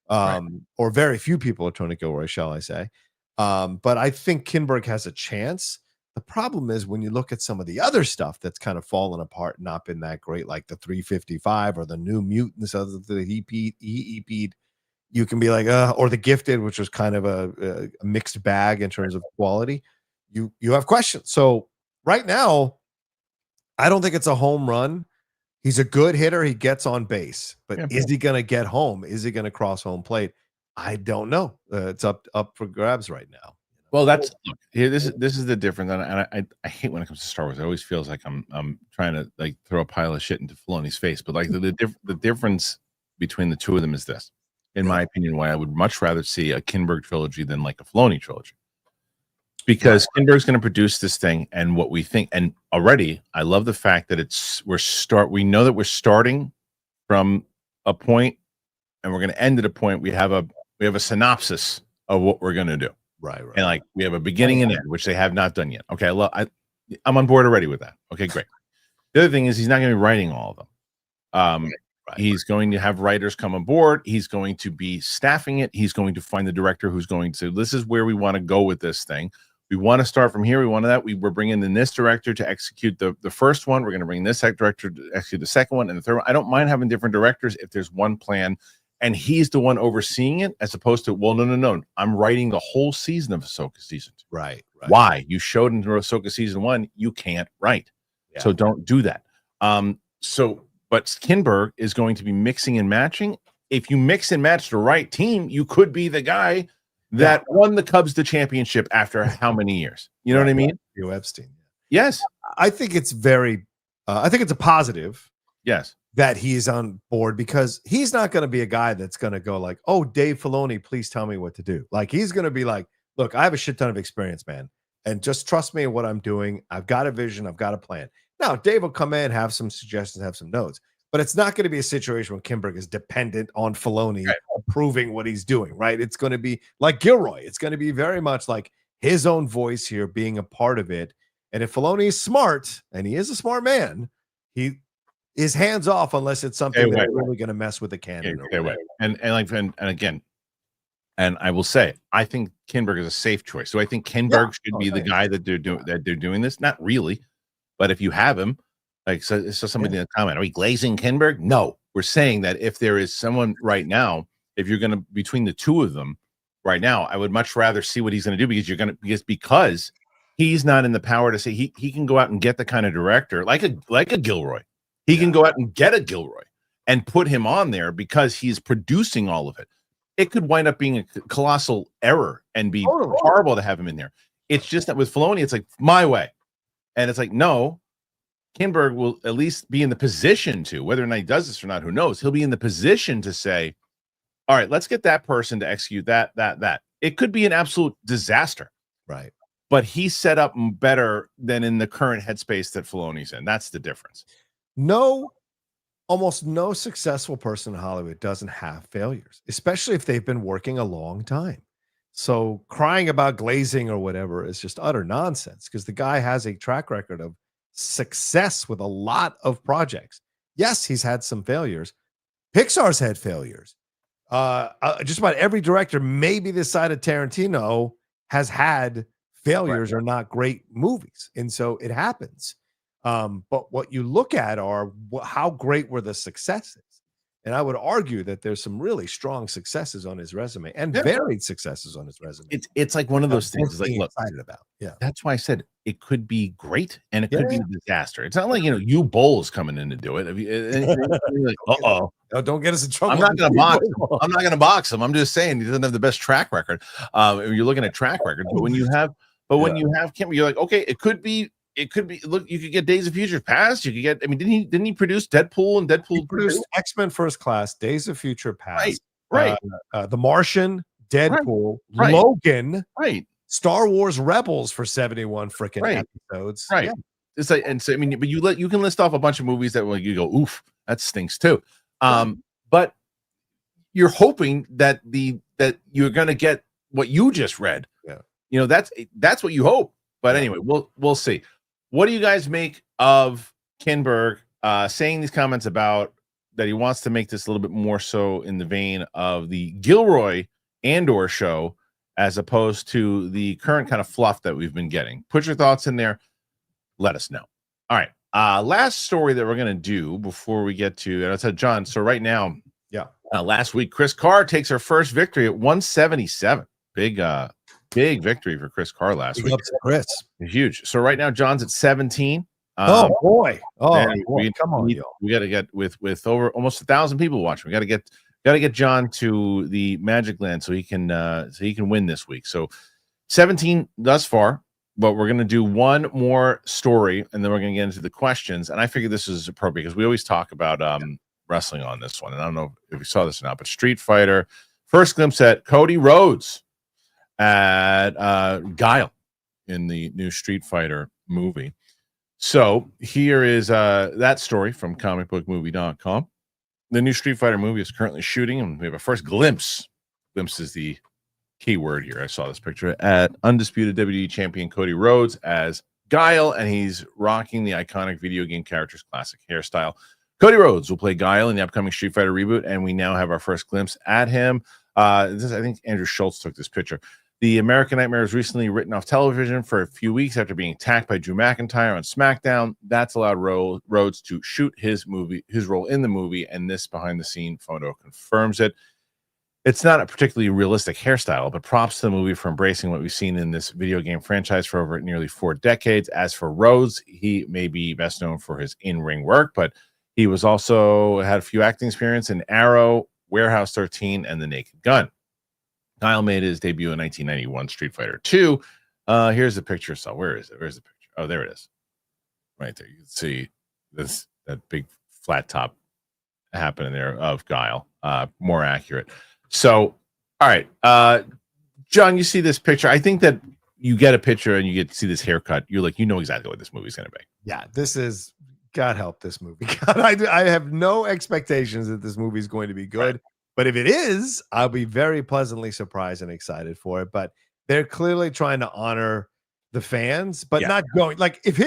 or very few people are Tony Gilroy, shall I say. But I think Kinberg has a chance. The problem is when you look at some of the other stuff that's kind of fallen apart, not been that great, like the 355 or the New Mutants, other than the he EP'd, you can be like, or the Gifted, which was kind of a mixed bag in terms of quality. You have questions. So right now, I don't think it's a home run. He's a good hitter. He gets on base, but is he going to get home? Is he going to cross home plate? I don't know. It's up for grabs right now. Well, that's look, here. This is the difference, and I hate when it comes to Star Wars. It always feels like I'm trying to like throw a pile of shit into Filoni's face. But like the difference between the two of them is this, in my opinion, why I would much rather see a Kinberg trilogy than like a Filoni trilogy. Because Kinberg's going to produce this thing, and what we think, and already, I love the fact that we know that we're starting from a point, and we're going to end at a point. We have a synopsis of what we're going to do, right? And like we have a beginning and end, which they have not done yet. Okay, I'm on board already with that. Okay, great. The other thing is he's not going to be writing all of them. He's going to have writers come on board. He's going to be staffing it. He's going to find the director who's going to. This is where we want to go with this thing. We want to start from here. We want that. We're bringing in this director to execute the first one. We're going to bring this director to execute the second one and the third one. I don't mind having different directors if there's one plan and he's the one overseeing it, as opposed to, well, no. I'm writing the whole season of Ahsoka season 2. Right. Why? You showed in Ahsoka season 1, you can't write. Yeah. So don't do that. But Kinberg is going to be mixing and matching. If you mix and match the right team, you could be the guy that won the Cubs the championship after how many years? You know what I mean? Theo Epstein. Yes. I think it's I think it's a positive. Yes. That he's on board, because he's not going to be a guy that's going to go like, oh, Dave Filoni, please tell me what to do. Like, he's going to be like, look, I have a shit ton of experience, man. And just trust me in what I'm doing. I've got a vision. I've got a plan. Now, Dave will come in, have some suggestions, have some notes. But it's not going to be a situation when Kinberg is dependent on Filoni approving what he's doing, right? It's going to be like Gilroy. It's going to be very much like his own voice here, being a part of it. And if Filoni is smart, and he is a smart man, he is hands off unless it's something that's really going to mess with the canon. And again, and I will say, I think Kinberg is a safe choice. So I think Kinberg should be the guy that they're doing this. Not really, but if you have him. Like, so somebody in the comment, are we glazing Kinberg? No, we're saying that if there is someone right now, if you're going to, between the two of them right now, I would much rather see what he's going to do, because he's not in the power to say he can go out and get the kind of director like a Gilroy. He can go out and get a Gilroy and put him on there because he's producing all of it. It could wind up being a colossal error and be horrible to have him in there. It's just that with Filoni, it's like my way. And it's like, no, Kinberg will at least be in the position to, whether or not he does this or not, who knows, he'll be in the position to say, all right, let's get that person to execute that. It could be an absolute disaster. Right. But he's set up better than in the current headspace that Filoni's in. That's the difference. Almost no successful person in Hollywood doesn't have failures, especially if they've been working a long time. So crying about glazing or whatever is just utter nonsense, because the guy has a track record of success with a lot of projects. Yes, he's had some failures. Pixar's had failures. Just about every director, maybe this side of Tarantino, has had failures or not great movies. And so it happens. But what you look at are how great were the successes. And I would argue that there's some really strong successes on his resume and varied successes on his resume. It's like one of those things. It's like, look, excited about. Yeah, that's why I said it could be great and it could be a disaster. It's not like you Bull's coming in to do it. Like, don't get us in trouble. I'm not going to box him. I'm not going to box him. I'm just saying he doesn't have the best track record. You're looking at track record, but when you have Kim, you're like, okay, it could be. Look, you could get Days of Future Past. You could get. I mean, didn't he produce Deadpool and Deadpool? He produced X-Men First Class, Days of Future Past, right? The Martian, Deadpool, Logan, Star Wars Rebels for 71 freaking episodes, right? Yeah. It's like, and so I mean, but you can list off a bunch of movies that you go, oof, that stinks too. But you're hoping that you're going to get what you just read. Yeah, that's what you hope. But anyway, we'll see. What do you guys make of Kinberg saying these comments about that he wants to make this a little bit more so in the vein of the Gilroy Andor show as opposed to the current kind of fluff that we've been getting? Put your thoughts in there. Let us know. All right. Last story that we're going to do before we get to, and I said, John, so right now, last week, Chris Carr takes her first victory at 177. Big victory for Chris Carr last week. Chris. Huge. So right now, John's at 17. Oh boy! Come on, we got to get with over almost 1,000 people watching. We got to get John to the Magic Land so he can win this week. So 17 thus far, but we're going to do one more story and then we're going to get into the questions. And I figured this is appropriate because we always talk about wrestling on this one, and I don't know if you saw this or not, but Street Fighter, first glimpse at Cody Rhodes at Guile in the new Street Fighter movie. So here is that story from comicbookmovie.com. The new Street Fighter movie is currently shooting, and we have a first glimpse. Glimpse is the key word here. I saw this picture at undisputed WWE champion Cody Rhodes as Guile, and he's rocking the iconic video game character's classic hairstyle. Cody Rhodes will play Guile in the upcoming Street Fighter reboot, and we now have our first glimpse at him. I think Andrew Schultz took this picture. The American Nightmare was recently written off television for a few weeks after being attacked by Drew McIntyre on SmackDown. That's allowed Rhodes to shoot his role in the movie, and this behind-the-scene photo confirms it. It's not a particularly realistic hairstyle, but props to the movie for embracing what we've seen in this video game franchise for over nearly 4 decades. As for Rhodes, he may be best known for his in-ring work, but he was also had a few acting experience in Arrow, Warehouse 13, and The Naked Gun. Guile made his debut in 1991 Street Fighter 2. Here's the picture. So where is it? Where's the picture? Oh, there it is. Right there. You can see that big flat top happening there of Guile. More accurate. So, all right. John, you see this picture. I think that you get a picture and you get to see this haircut. You're like, you know exactly what this movie's going to be. Yeah, this is, God help this movie. God, I have no expectations that this movie is going to be good. Right. But if it is, I'll be very pleasantly surprised and excited for it. But they're clearly trying to honor the fans, but not going like if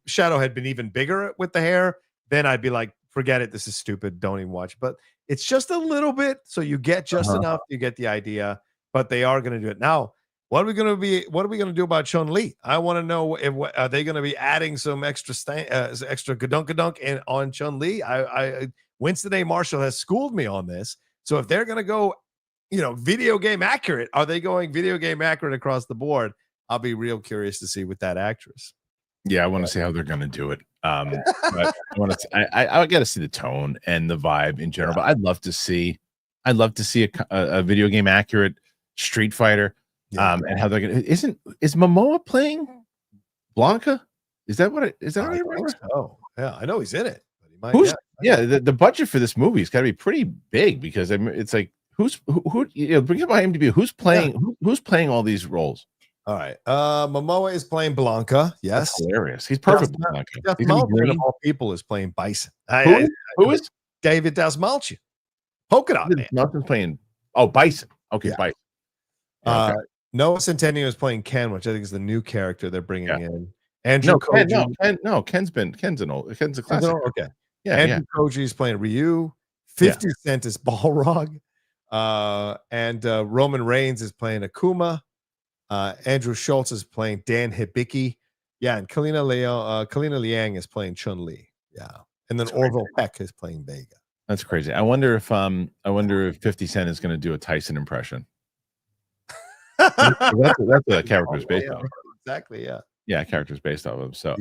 Shadow had been even bigger with the hair, then I'd be like, forget it. This is stupid. Don't even watch. But it's just a little bit, so you get just enough. You get the idea. But they are going to do it now. What are we going to do about Chun-Li? I want to know if are they going to be adding some extra gadunk on Chun-Li? Winston A. Marshall has schooled me on this. So if they're going to go, video game accurate, are they going video game accurate across the board? I'll be real curious to see with that actress. Yeah, I want to see how they're going to do it. But I got to see the tone and the vibe in general. But I'd love to see a video game accurate Street Fighter. And how they're going to is Momoa playing Blanca? Is that what I remember? Oh, yeah, I know he's in it. But he might, the budget for this movie has got to be pretty big because it's like who bring up IMDb. Who's playing all these roles? All right, Momoa is playing Blanca. Yes, that's hilarious. He's perfect. Death Malchian of all people is playing Bison. Who is David Dasmalchian? Polka Dot Man. Nothing's playing. Oh, Bison. Okay, Bison. Okay. Noah Centineo is playing Ken, which I think is the new character they're bringing in. Andrew Koji. Ken's a classic. Okay. Yeah. Andrew Koji is playing Ryu. 50 Cent is Balrog. And Roman Reigns is playing Akuma. Andrew Schultz is playing Dan Hibiki. Yeah, and Kalina Liang is playing Chun-Li. Yeah. And then Orville Peck is playing Vega. That's crazy. I wonder if 50 Cent is going to do a Tyson impression. that's what character's based off. Exactly. Yeah, character's based off of him. So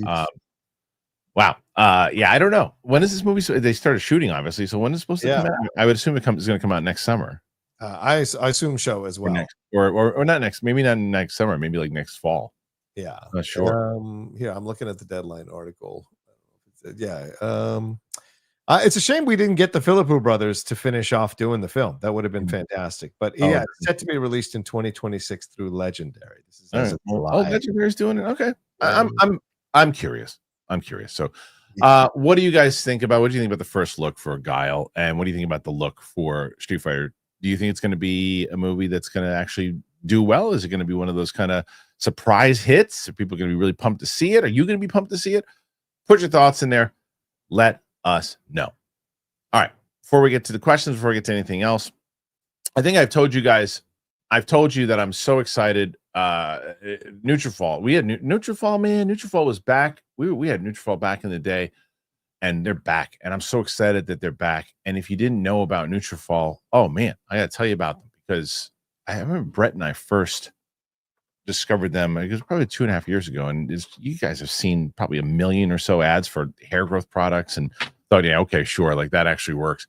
wow. I don't know. When is this movie? They started shooting, obviously. So when is it supposed to come out? I would assume it's going to come out next summer. I assume show as well. Or not next, maybe not next summer, maybe like next fall. Yeah. Not sure. Here, I'm looking at the Deadline article. It's a shame we didn't get the Philippou brothers to finish off doing the film. That would have been fantastic. But it's set to be released in 2026 through Legendary. This is Legendary's doing it. Okay. I'm curious. So what do you guys think about what do you think about the first look for Guile? And what do you think about the look for Street Fighter? Do you think it's going to be a movie that's going to actually do well? Is it going to be one of those kind of surprise hits? Are people going to be really pumped to see it? Are you going to be pumped to see it? Put your thoughts in there. Let us know. All right. Before we get to the questions, before we get to anything else, I think I've told you guys I've told you that I'm so excited. Nutrafol. We had Nutrafol, man. Nutrafol was back. We had Nutrafol back in the day, and they're back. And I'm so excited that they're back. And if you didn't know about Nutrafol, oh man, I got to tell you about them, because I remember Brett and I first discovered them. It was probably 2.5 years ago, and you guys have seen probably 1 million or so ads for hair growth products, and thought, yeah, okay, sure, like that actually works.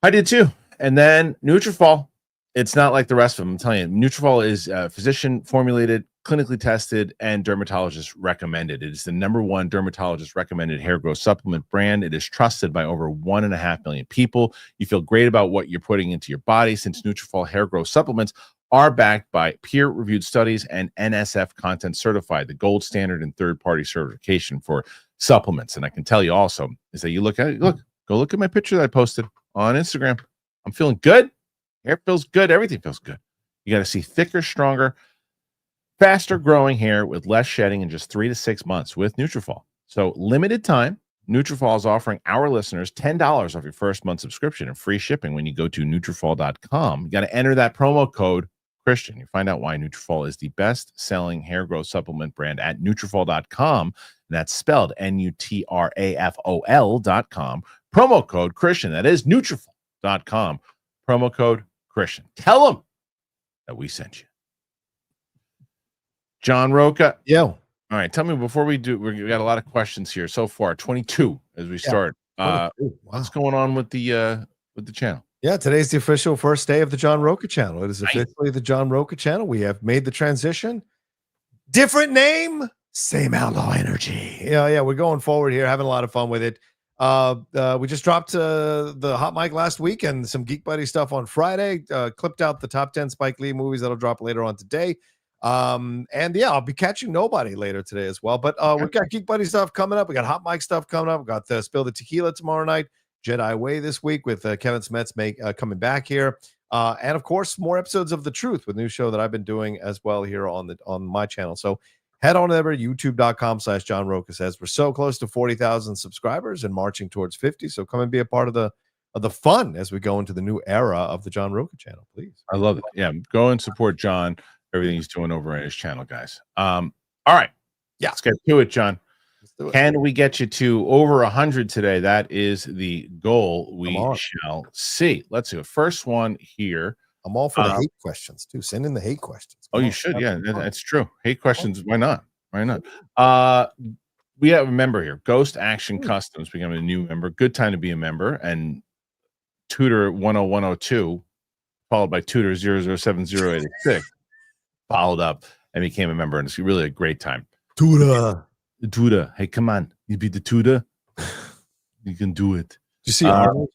I did too. And then Nutrafol, it's not like the rest of them. I'm telling you, Nutrafol is physician formulated, clinically tested, and dermatologist recommended. It is the #1 dermatologist recommended hair growth supplement brand. It is trusted by over 1.5 million people. You feel great about what you're putting into your body, since Nutrafol hair growth supplements are backed by peer-reviewed studies and NSF content certified, the gold standard and third-party certification for supplements. And I can tell you also is that you look at it, go look at my picture that I posted on Instagram. I'm feeling good. Hair feels good. Everything feels good. You got to see thicker, stronger, faster growing hair with less shedding in just 3 to 6 months with Nutrafol. So limited time, Nutrafol is offering our listeners $10 off your first month subscription and free shipping when you go to Nutrafol.com. You got to enter that promo code Kristian. You find out why Nutrafol is the best-selling hair growth supplement brand at Nutrafol.com. And that's spelled Nutrafol.com. Promo code Kristian. That is Nutrafol.com. Promo code Kristian. Tell them that we sent you. John Rocha. Yo. All right. Tell me before we got a lot of questions here so far. 22 as we start. Wow. What's going on with the channel? Yeah, today's the official first day of the John Rocha channel. It is officially the John Rocha channel. We have made the transition. Different name, same outlaw energy. Yeah, we're going forward here, having a lot of fun with it. We just dropped the hot mic last week and some Geek Buddy stuff on Friday. Clipped out the top 10 Spike Lee movies that'll drop later on today. And yeah, I'll be catching Nobody later today as well. But we've got Geek Buddy stuff coming up. We got hot mic stuff coming up. We got the Spill the Tequila tomorrow night. Jedi Way this week with Kevin Smets coming back here. And of course, more episodes of The Truth with a new show that I've been doing as well here on my channel. So head on over to youtube.com/John Rocha Says. We're so close to 40,000 subscribers and marching towards 50. So come and be a part of the fun as we go into the new era of the John Rocha channel, please. I love it. Yeah, go and support John, everything he's doing over at his channel, guys. All right. Yeah, let's get to it, John. Can we get you to over 100 today? That is the goal. We shall see. Let's do it. First one here. I'm all for the hate questions too. Send in the hate questions. You should. Yeah, that's true. Hate questions. Why not? Why not? We have a member here. Ghost Action Customs becoming a new member. Good time to be a member. And Tutor 10102, followed by Tutor 007086, followed up and became a member. And it's really a great time. Tutor. The tutor. Hey, come on. You be the tutor. You can do it. Did you see Arnold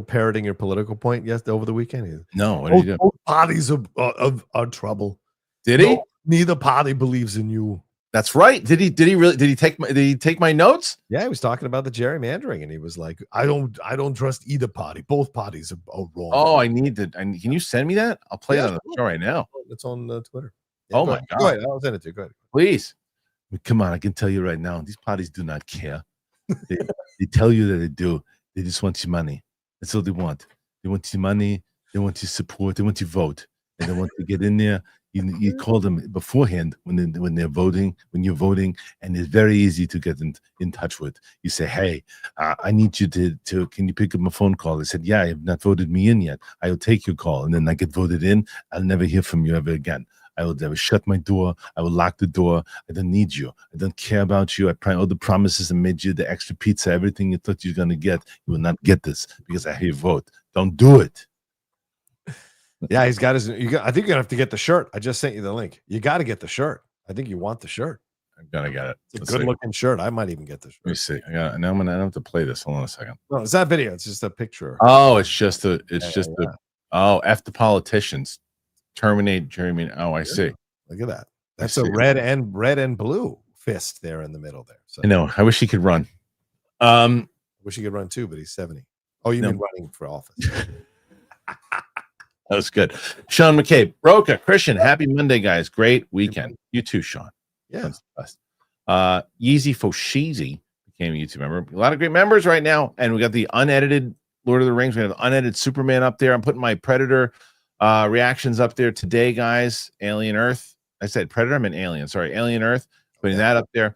parroting your political point over the weekend? No. What did he do? Both parties are trouble. Did he? Neither party believes in you. That's right. Did he take my notes? Yeah, he was talking about the gerrymandering, and he was like, I don't trust either party. Both parties are wrong. Oh, can you send me that? I'll play it on the show right now. It's on Twitter. Yeah, oh my God. Go ahead. I'll send it to you. Go ahead. Please. Come on, I can tell you right now, these parties do not care. They tell you that they do. They just want your money. That's all they want. They want your money. They want your support. They want your vote. And they want to get in there. You call them beforehand when they're voting, when you're voting, and it's very easy to get in touch with. You say, hey, I need you to can you pick up my phone call? They said, yeah, you have not voted me in yet. I will take your call. And then I get voted in. I'll never hear from you ever again. I will shut my door. I will lock the door. I don't need you. I don't care about you. All the promises I made you, the extra pizza, everything you thought you were going to get, you will not get this because I hear your vote. Don't do it. Yeah, he's got his. I think you're going to have to get the shirt. I just sent you the link. You got to get the shirt. I think you want the shirt. I'm going to get it. It's a good looking shirt. I might even get the shirt. Let me see. Now I'm going to have to play this. Hold on a second. No, it's not video. It's just a picture. Oh, it's just F the politicians. Terminate gerrymandering. Oh, I see. Look at that. That's a red and blue fist there in the middle there. So I know. I wish he could run. Wish he could run too, but he's 70. Oh, you mean running for office? That was good. Sean McCabe, Rocha, Kristian, happy Monday, guys. Great weekend. You too, Sean. Yeah. Yeezy Fosheezy became a YouTube member. A lot of great members right now. And we got the unedited Lord of the Rings. We have unedited Superman up there. I'm putting my Predator Reactions up there today, guys. Alien Earth. I said Predator. I meant Alien. Sorry, Alien Earth. Putting that up there.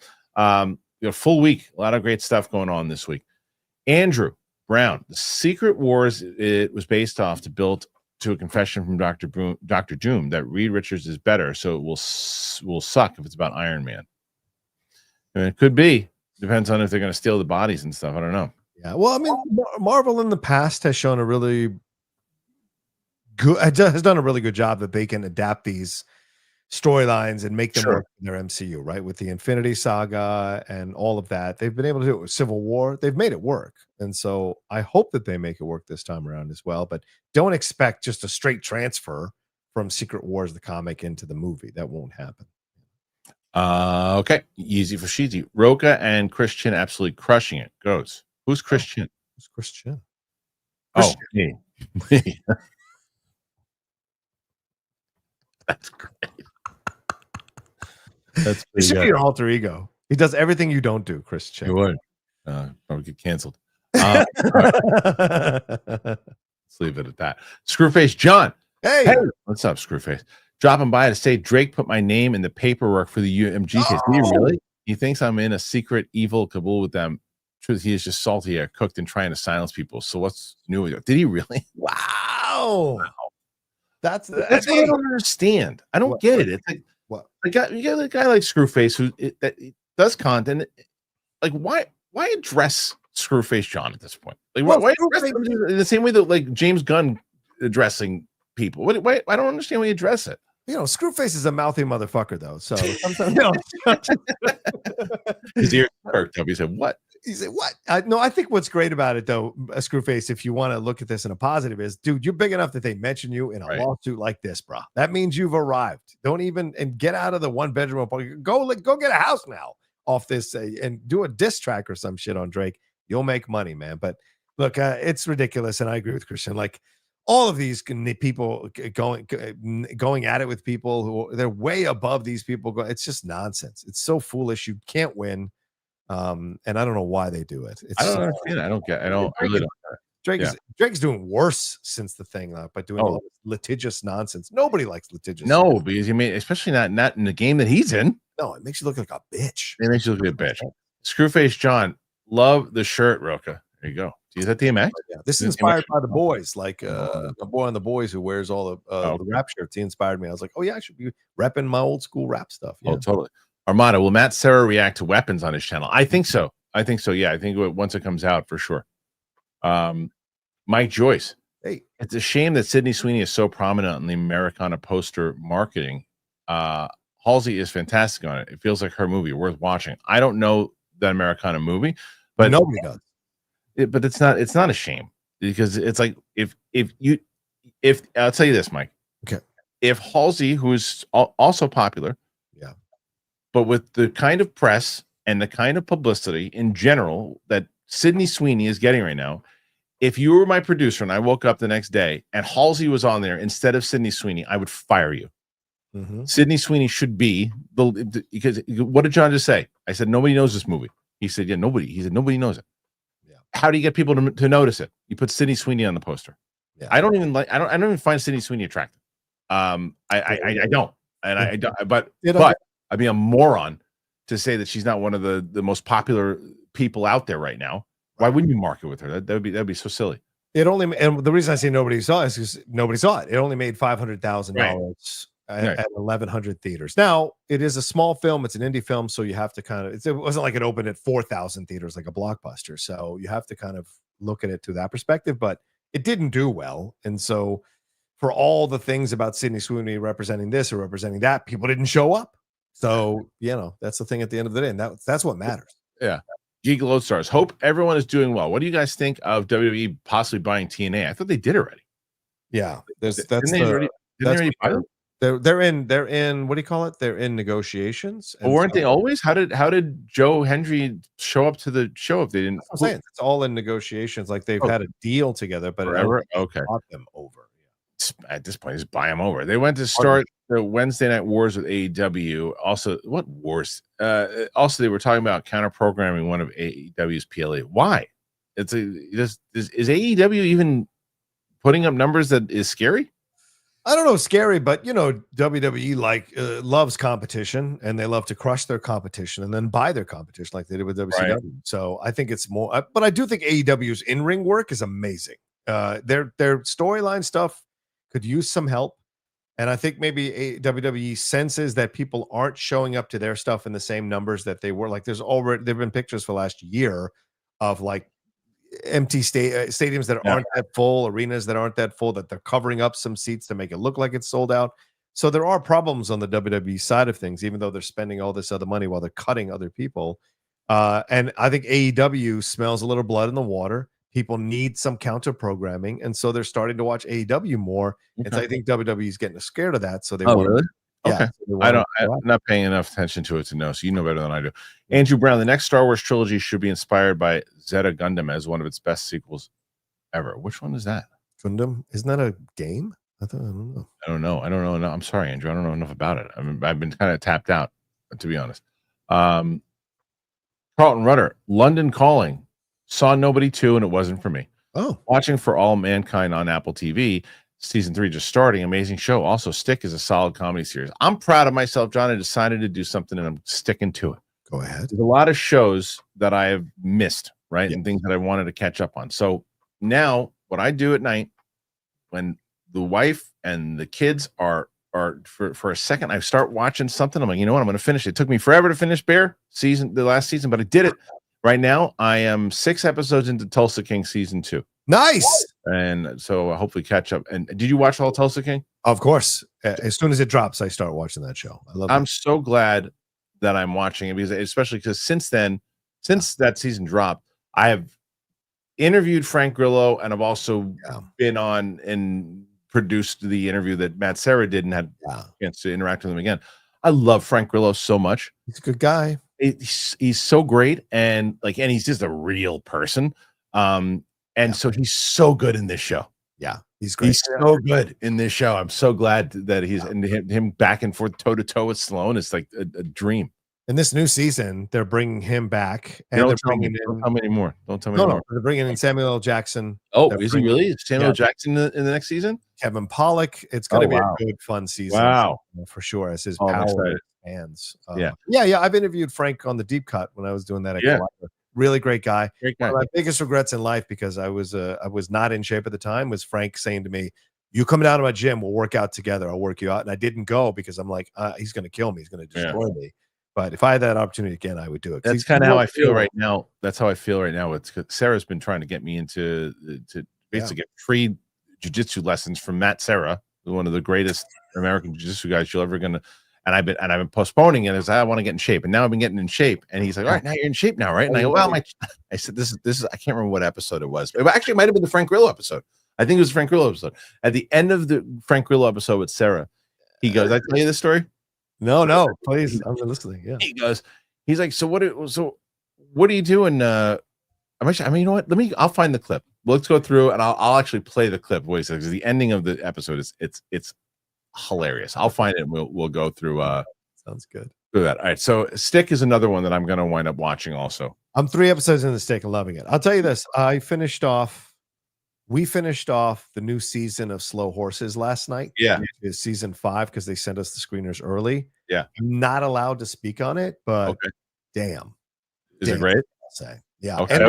Full week. A lot of great stuff going on this week. Andrew Brown. The Secret Wars. It was based off to build to a confession from Dr. Doom that Reed Richards is better, so it will suck if it's about Iron Man. And it could be. Depends on if they're going to steal the bodies and stuff. I don't know. Yeah. Well, I mean, Marvel in the past has shown a really good, has done a really good job that they can adapt these storylines and make them work in their MCU, right? With the Infinity Saga and all of that, they've been able to do it with Civil War. They've made it work, and so I hope that they make it work this time around as well. But don't expect just a straight transfer from Secret Wars the comic into the movie. That won't happen. Okay, easy for Sheezy. Rocha and Kristian absolutely crushing it. Goes. Who's Kristian? Who's Kristian? Oh, me. That's great. That's it should be your alter ego. He does everything you don't do, Kristian. He would. Probably get canceled. Let's leave it at that. Screwface John. Hey, what's up, Screwface? Dropping by to say Drake put my name in the paperwork for the UMG case. Did he really? He thinks I'm in a secret evil cabal with them. Truth, he is just salty or cooked and trying to silence people. So what's new? Did he really? Wow. That's what I don't understand. I don't get it. It's like you got a guy like Screwface who does content. Like why address Screwface John at this point? Like why address him in the same way that like James Gunn addressing people? Why I don't understand why you address it. Screwface is a mouthy motherfucker, though. So sometimes, his ears perked up. He said, "What?" He said, "What?" No, I think what's great about it, though, Screwface, if you want to look at this in a positive, is, dude, you're big enough that they mention you in a lawsuit like this, bro. That means you've arrived. Don't even and get out of the one bedroom apartment. Go get a house now off this and do a diss track or some shit on Drake. You'll make money, man. But look, it's ridiculous, and I agree with Kristian. Like, all of these people going at it with people who they're way above these people. It's just nonsense. It's so foolish. You can't win. And I don't know why they do it. I don't understand. I really don't. Drake's doing worse since the thing, by doing all this litigious nonsense. Nobody likes litigious. No, because especially not in the game that he's in. No, it makes you look like a bitch. It makes you look like a bitch. Screwface John, love the shirt, Rocha. There you go. Is that DMX? Yeah, this is inspired by the boys, like a boy on the boys who wears all the rap shirts. He inspired me. I was like, oh yeah, I should be repping my old school rap stuff. Yeah. Oh, totally. Armada, will Matt Serra react to weapons on his channel? I think so. Yeah, I think once it comes out for sure. Mike Joyce. Hey, it's a shame that Sydney Sweeney is so prominent on the Americana poster marketing. Halsey is fantastic on it. It feels like her movie, worth watching. I don't know that Americana movie, but nobody does. But it's not a shame, because it's like if I'll tell you this, Mike. Okay. If Halsey, who is also popular, but with the kind of press and the kind of publicity in general that Sydney Sweeney is getting right now, if you were my producer and I woke up the next day and Halsey was on there instead of Sydney Sweeney, I would fire you. Mm-hmm. Sydney Sweeney should be because what did John just say? I said nobody knows this movie. He said nobody. He said nobody knows it. How do you get people to notice it? You put Sydney Sweeney on the poster. Yeah. I don't even find Sydney Sweeney attractive. I don't. And I don't, but I'd be a moron to say that she's not one of the most popular people out there right now. Why wouldn't you market with her? That'd be so silly. And the reason I say nobody saw it is because nobody saw it. It only made $500,000 at 1,100 theaters. Now, it is a small film. It's an indie film, so you have to kind of, it wasn't like it opened at 4,000 theaters like a blockbuster. So you have to kind of look at it to that perspective, but it didn't do well. And so for all the things about Sydney Sweeney representing this or representing that, people didn't show up. So, that's the thing at the end of the day. And that's what matters. Yeah. Geek Lodestars. Hope everyone is doing well. What do you guys think of WWE possibly buying TNA? I thought they did already. Yeah. They're in what do you call it? They're in negotiations. But weren't they always? How did Joe Hendry show up to the show if they didn't? I'm saying it's all in negotiations. Like they've had a deal together, but okay, bought them over. At this point, just buy them over. They went to start the Wednesday night wars with AEW. Also, what wars? Also, they were talking about counter programming one of AEW's PLA. Why? Is AEW even putting up numbers that is scary? I don't know, scary, but WWE loves competition, and they love to crush their competition and then buy their competition like they did with WCW. Right. So I think it's more, but I do think AEW's in-ring work is amazing. Their storyline stuff could use some help, and I think maybe WWE senses that people aren't showing up to their stuff in the same numbers that they were. Like there've been pictures for last year of like empty stadiums that aren't that full, arenas that aren't that full, that they're covering up some seats to make it look like it's sold out. So there are problems on the WWE side of things, even though they're spending all this other money while they're cutting other people. And I think AEW smells a little blood in the water. People need some counter programming, and so they're starting to watch AEW more. And so I think WWE is getting scared of that. So they really? Okay. So I'm not paying enough attention to it to know. So you know better than I do. Andrew Brown, the next Star Wars trilogy should be inspired by Zeta Gundam as one of its best sequels ever. Which one is that? Gundam? Isn't that a game? I don't know. I don't know. No, I'm sorry, Andrew. I don't know enough about it. I mean, I've been kind of tapped out, to be honest. Carlton Rudder, London Calling. Saw Nobody 2, and it wasn't for me. Oh. Watching For All Mankind on Apple TV. Season 3 just starting. Amazing show. Also, Stick is a solid comedy series. I'm proud of myself, John. I decided to do something, and I'm sticking to it. Go ahead. There's a lot of shows that I have missed, right? And things that I wanted to catch up on. So now what I do at night when the wife and the kids are for a second, I start watching something. I'm like, you know what? I'm going to finish it. It took me forever to finish the last season, but I did it. Right now, I am 6 episodes into Tulsa King season 2. Nice. And so I'll hopefully catch up. And did you watch all Tulsa King? Of course. As soon as it drops, I start watching that show. I'm so glad that I'm watching it, because especially because since that season dropped, I have interviewed Frank Grillo, and I've also been on and produced the interview that Matt Serra did and had a chance to interact with him again. I love Frank Grillo so much. He's a good guy. He's so great, and he's just a real person. So he's so good in this show. Yeah, he's great. He's so good in this show. I'm so glad that he's and him back and forth toe to toe with Sloan. It's like a dream. In this new season, they're bringing him back, and Don't tell me anymore. Don't tell me anymore. They're bringing in Samuel L. Jackson. Oh, is he really? Is Samuel L. Jackson in the next season? Kevin Pollak. It's going to be a good, fun season. Wow, for sure. As his power expands. Yeah. I've interviewed Frank on the Deep Cut when I was doing that. Really great guy. Great guy. One of my biggest regrets in life, because I was not in shape at the time, was Frank saying to me, "You come down to my gym, we'll work out together. I'll work you out." And I didn't go because I'm like, he's going to kill me. He's going to destroy me. But if I had that opportunity again, I would do it. That's kind of how I feel right now. That's how I feel right now. It's Sarah's been trying to get me into to basically get free jiu-jitsu lessons from Matt Serra, one of the greatest American jiu-jitsu guys you're ever gonna. And I've been postponing it as I want to get in shape, and now I've been getting in shape. And he's like, "All right, now you're in shape now, right?" And I go, "Well, I said this is I can't remember what episode it was. Actually, it might have been the Frank Grillo episode. I think it was the Frank Grillo episode. At the end of the Frank Grillo episode with Sarah, he goes, "I tell you this story." No, please. I'm listening. Yeah. He's like, "So what are you doing?" You know what? I'll find the clip. Let's go through, and I'll actually play the clip. What he says, because the ending of the episode it's hilarious. I'll find it, and we'll go through. Sounds good. Do that. All right. So Stick is another one that I'm going to wind up watching also. I'm 3 episodes in the Stick and loving it. I'll tell you this. We finished off the new season of Slow Horses last night. Yeah. It's season 5, because they sent us the screeners early. Yeah. I'm not allowed to speak on it, but damn. Is it great? I'll say. Yeah. Okay.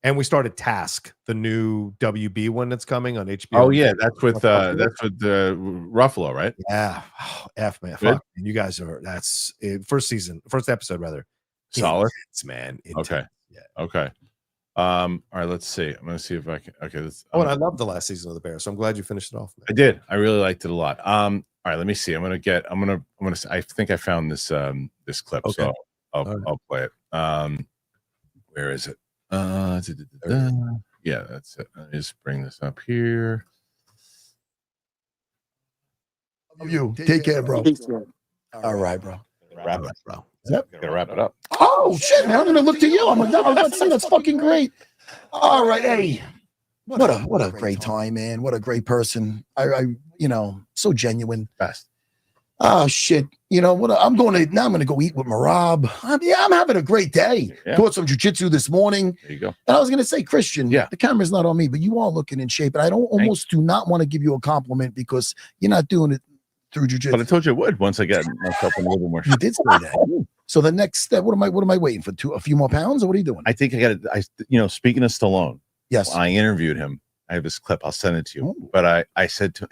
And we started Task, the new WB one that's coming on HBO. Oh yeah, that's with Ruffalo, right? Yeah. F man. Fuck. And you guys that's first episode rather. Solid. Intense, man. Intense. Okay. Yeah. Okay. All right, let's see. I'm gonna see if I can. Okay. And I loved the last season of The Bear, so I'm glad you finished it off. Man. I did. I really liked it a lot. All right, let me see. I think I found this this clip, okay. So I'll play it. Where is it? Yeah, that's it. Let me just bring this up here. You take care, bro. All right, bro. Wrap it up, bro. Yep. Gotta wrap it up. Oh shit, man! I'm gonna look to you. I'm gonna say that's fucking great. All right, hey, what a great time, man. What a great person. I so genuine. Best. Oh shit! You know what? I'm going to go eat with Marab. I'm having a great day. Yeah. Taught some jujitsu this morning. There you go. And I was going to say, Kristian, Yeah. the camera's not on me, but you are looking in shape. And I do not want to give you a compliment because you're not doing it through jujitsu. But I told you I would once I get myself in a little bit more. You did say that. So the next step, what am I waiting for? A few more pounds, or what are you doing? I think I got to. Speaking of Stallone, Yes. I interviewed him. I have this clip. I'll send it to you. Ooh. But I said to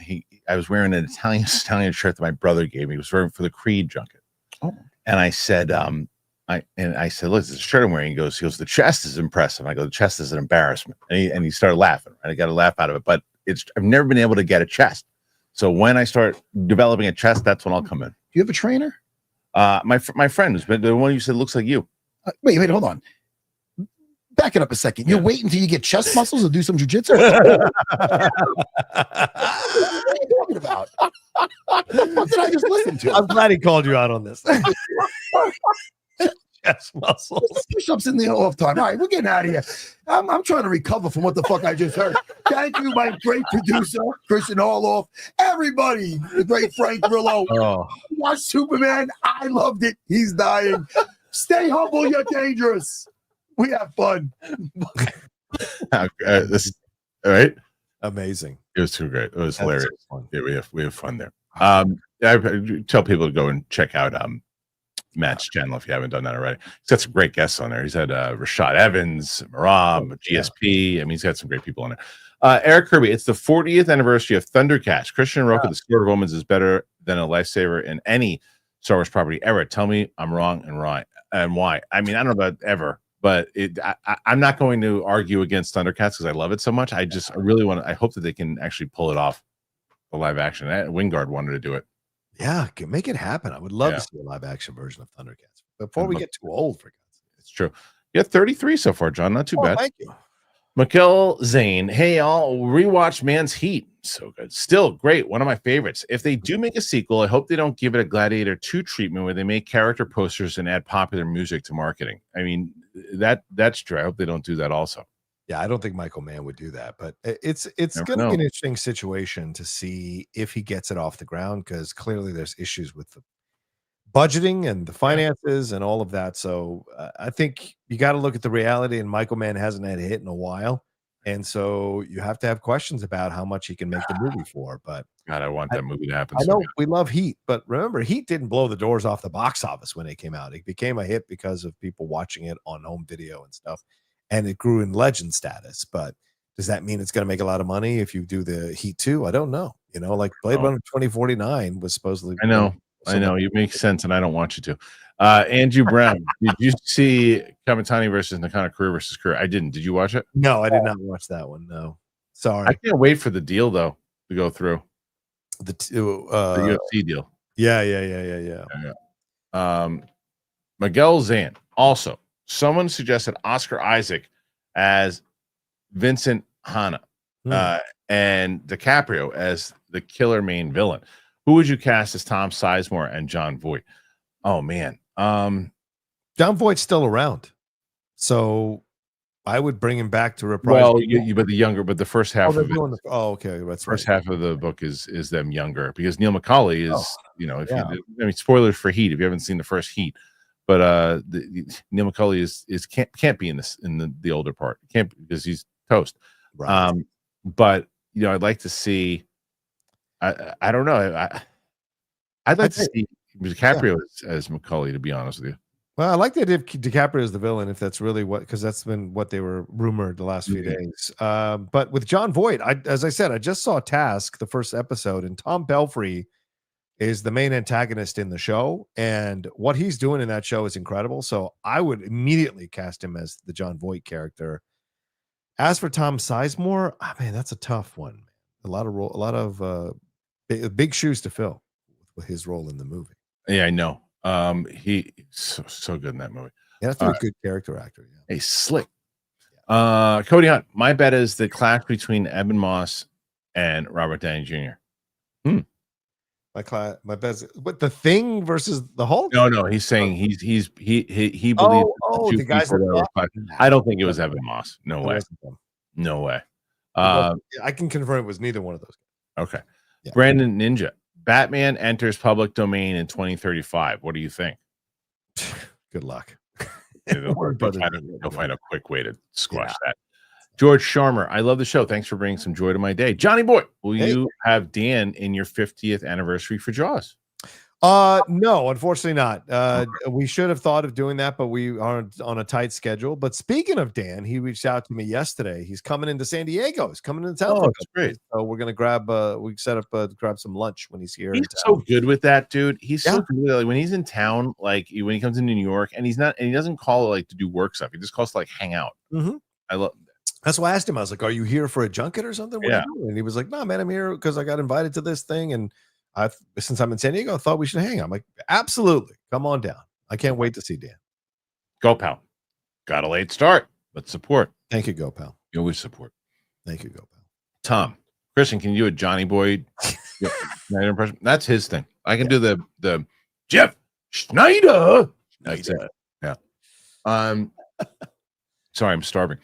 I was wearing an Italian shirt that my brother gave me. It was for the Creed junket. Oh. And I said, I said, look, this shirt I'm wearing. He goes, the chest is impressive. I go, the chest is an embarrassment. And he started laughing. Right? I got a laugh out of it. But I've never been able to get a chest. So when I start developing a chest, that's when I'll come in. Do you have a trainer? My friend who's been the one you said looks like you. Wait, hold on. Back it up a second. You're waiting until you get chest muscles to do some jujitsu? What are you talking about? What did I just listen to? I'm glad he called you out on this. Chest muscles. Push-ups in the off time. All right, we're getting out of here. I'm trying to recover from what the fuck I just heard. Thank you, my great producer, Kristian Harloff. Everybody, the great Frank Grillo. Oh. Watch Superman. I loved it. He's dying. Stay humble. You're dangerous. We have fun. This all right. Amazing. It was too great. It was hilarious. So Yeah, we have fun there. I tell people to go and check out Matt's channel if you haven't done that already. He's got some great guests on there. He's had Rashad Evans, Marab, GSP. I mean, he's got some great people on there. Eric Kirby, it's the 40th anniversary of Thundercats. Kristian and Rocha, the Sword of Omens is better than a lifesaver in any Star Wars property ever. Tell me I'm wrong and why. I mean, I don't know about ever. But I'm not going to argue against Thundercats because I love it so much. I hope that they can actually pull it off the live action. Wingard wanted to do it. Yeah, make it happen. I would love to see a live action version of Thundercats before we get too old for God's sake. It's true. You got 33 so far, John. Not too bad. Thank you. Mikkel Zane. Hey, I'll rewatch Man's Heat. So good. Still great. One of my favorites. If they do make a sequel, I hope they don't give it a Gladiator 2 treatment where they make character posters and add popular music to marketing. I mean, that's true. I hope they don't do that also. Yeah, I don't think Michael Mann would do that, but it's going to be an interesting situation to see if he gets it off the ground because clearly there's issues with the budgeting and the finances and all of that. So I think you got to look at the reality, and Michael Mann hasn't had a hit in a while. And so you have to have questions about how much he can make the movie for. But God, I want that movie to happen. I know we love Heat, but remember, Heat didn't blow the doors off the box office when it came out. It became a hit because of people watching it on home video and stuff. And it grew in legend status. But does that mean it's going to make a lot of money if you do the Heat 2? I don't know. You know, like Blade Runner 2049 was supposedly. I know. You make sense, and I don't want you to. Andrew Brown, did you see Kamitani versus Nakano Career versus Career? I didn't. Did you watch it? No, I did not watch that one. No, sorry. I can't wait for the deal though to go through The UFC deal. Yeah. Miguel Zan. Also, someone suggested Oscar Isaac as Vincent Hanna and DiCaprio as the killer main villain. Who would you cast as Tom Sizemore and John Voight? Oh man, John Voight's still around, so I would bring him back to reprise. Well, but the first half of it. Okay, that's first half of the book is them younger because Neil McCauley is spoilers for Heat if you haven't seen the first Heat, but Neil McCauley is can't be in the older part, can't because he's toast. Right. But I'd like to see. I don't know. I'd like to see DiCaprio as McCauley, to be honest with you. Well, I like the idea of DiCaprio as the villain, if that's really because that's been what they were rumored the last few days. But with John Voight, as I said, I just saw Task, the first episode, and Tom Belfry is the main antagonist in the show, and what he's doing in that show is incredible. So I would immediately cast him as the John Voight character. As for Tom Sizemore, man, that's a tough one. A lot of big shoes to fill with his role in the movie. Yeah, I know. He's so good in that movie. Yeah, that's a good character actor. Yeah. Hey, slick. Cody Hunt. My bet is the clash between Eben Moss and Robert Downey Jr. My bet is what the Thing versus the Hulk. No. He's saying he believes the guys. I don't think it was Eben Moss. No way. No way. I can confirm it was neither one of those. Okay. Yeah. Brandon Ninja. Batman enters public domain in 2035. What do you think? Good luck. They'll find a quick way to squash that. George Sharmer, I love the show. Thanks for bringing some joy to my day. Johnny Boy, will you have Dan in your 50th anniversary for Jaws? No, unfortunately not. We should have thought of doing that, but we are on a tight schedule. But speaking of Dan, he reached out to me yesterday. He's coming into San Diego. He's coming into town. Oh, that's great. So we're gonna we set up grab some lunch when he's here. He's so good with that, dude. He's so good with it. Like when he's in town, like when he comes into New York, and he doesn't call like to do work stuff. He just calls to like hang out. Mm-hmm. I love. That's why I asked him. I was like, "Are you here for a junket or something?" What are you doing? And he was like, "No, man, I'm here because I got invited to this thing, and since I'm in San Diego, I thought we should hang out." I'm like, "Absolutely, come on down. I can't wait to see Dan." Go, pal. Got a late start, but support. Thank you, Go, pal. You always support. Thank you, Go, pal. Tom, Kristian, can you do a Johnny Boy impression? That's his thing. I can do the Jeff Schneider. That's it. Yeah. Sorry, I'm starving.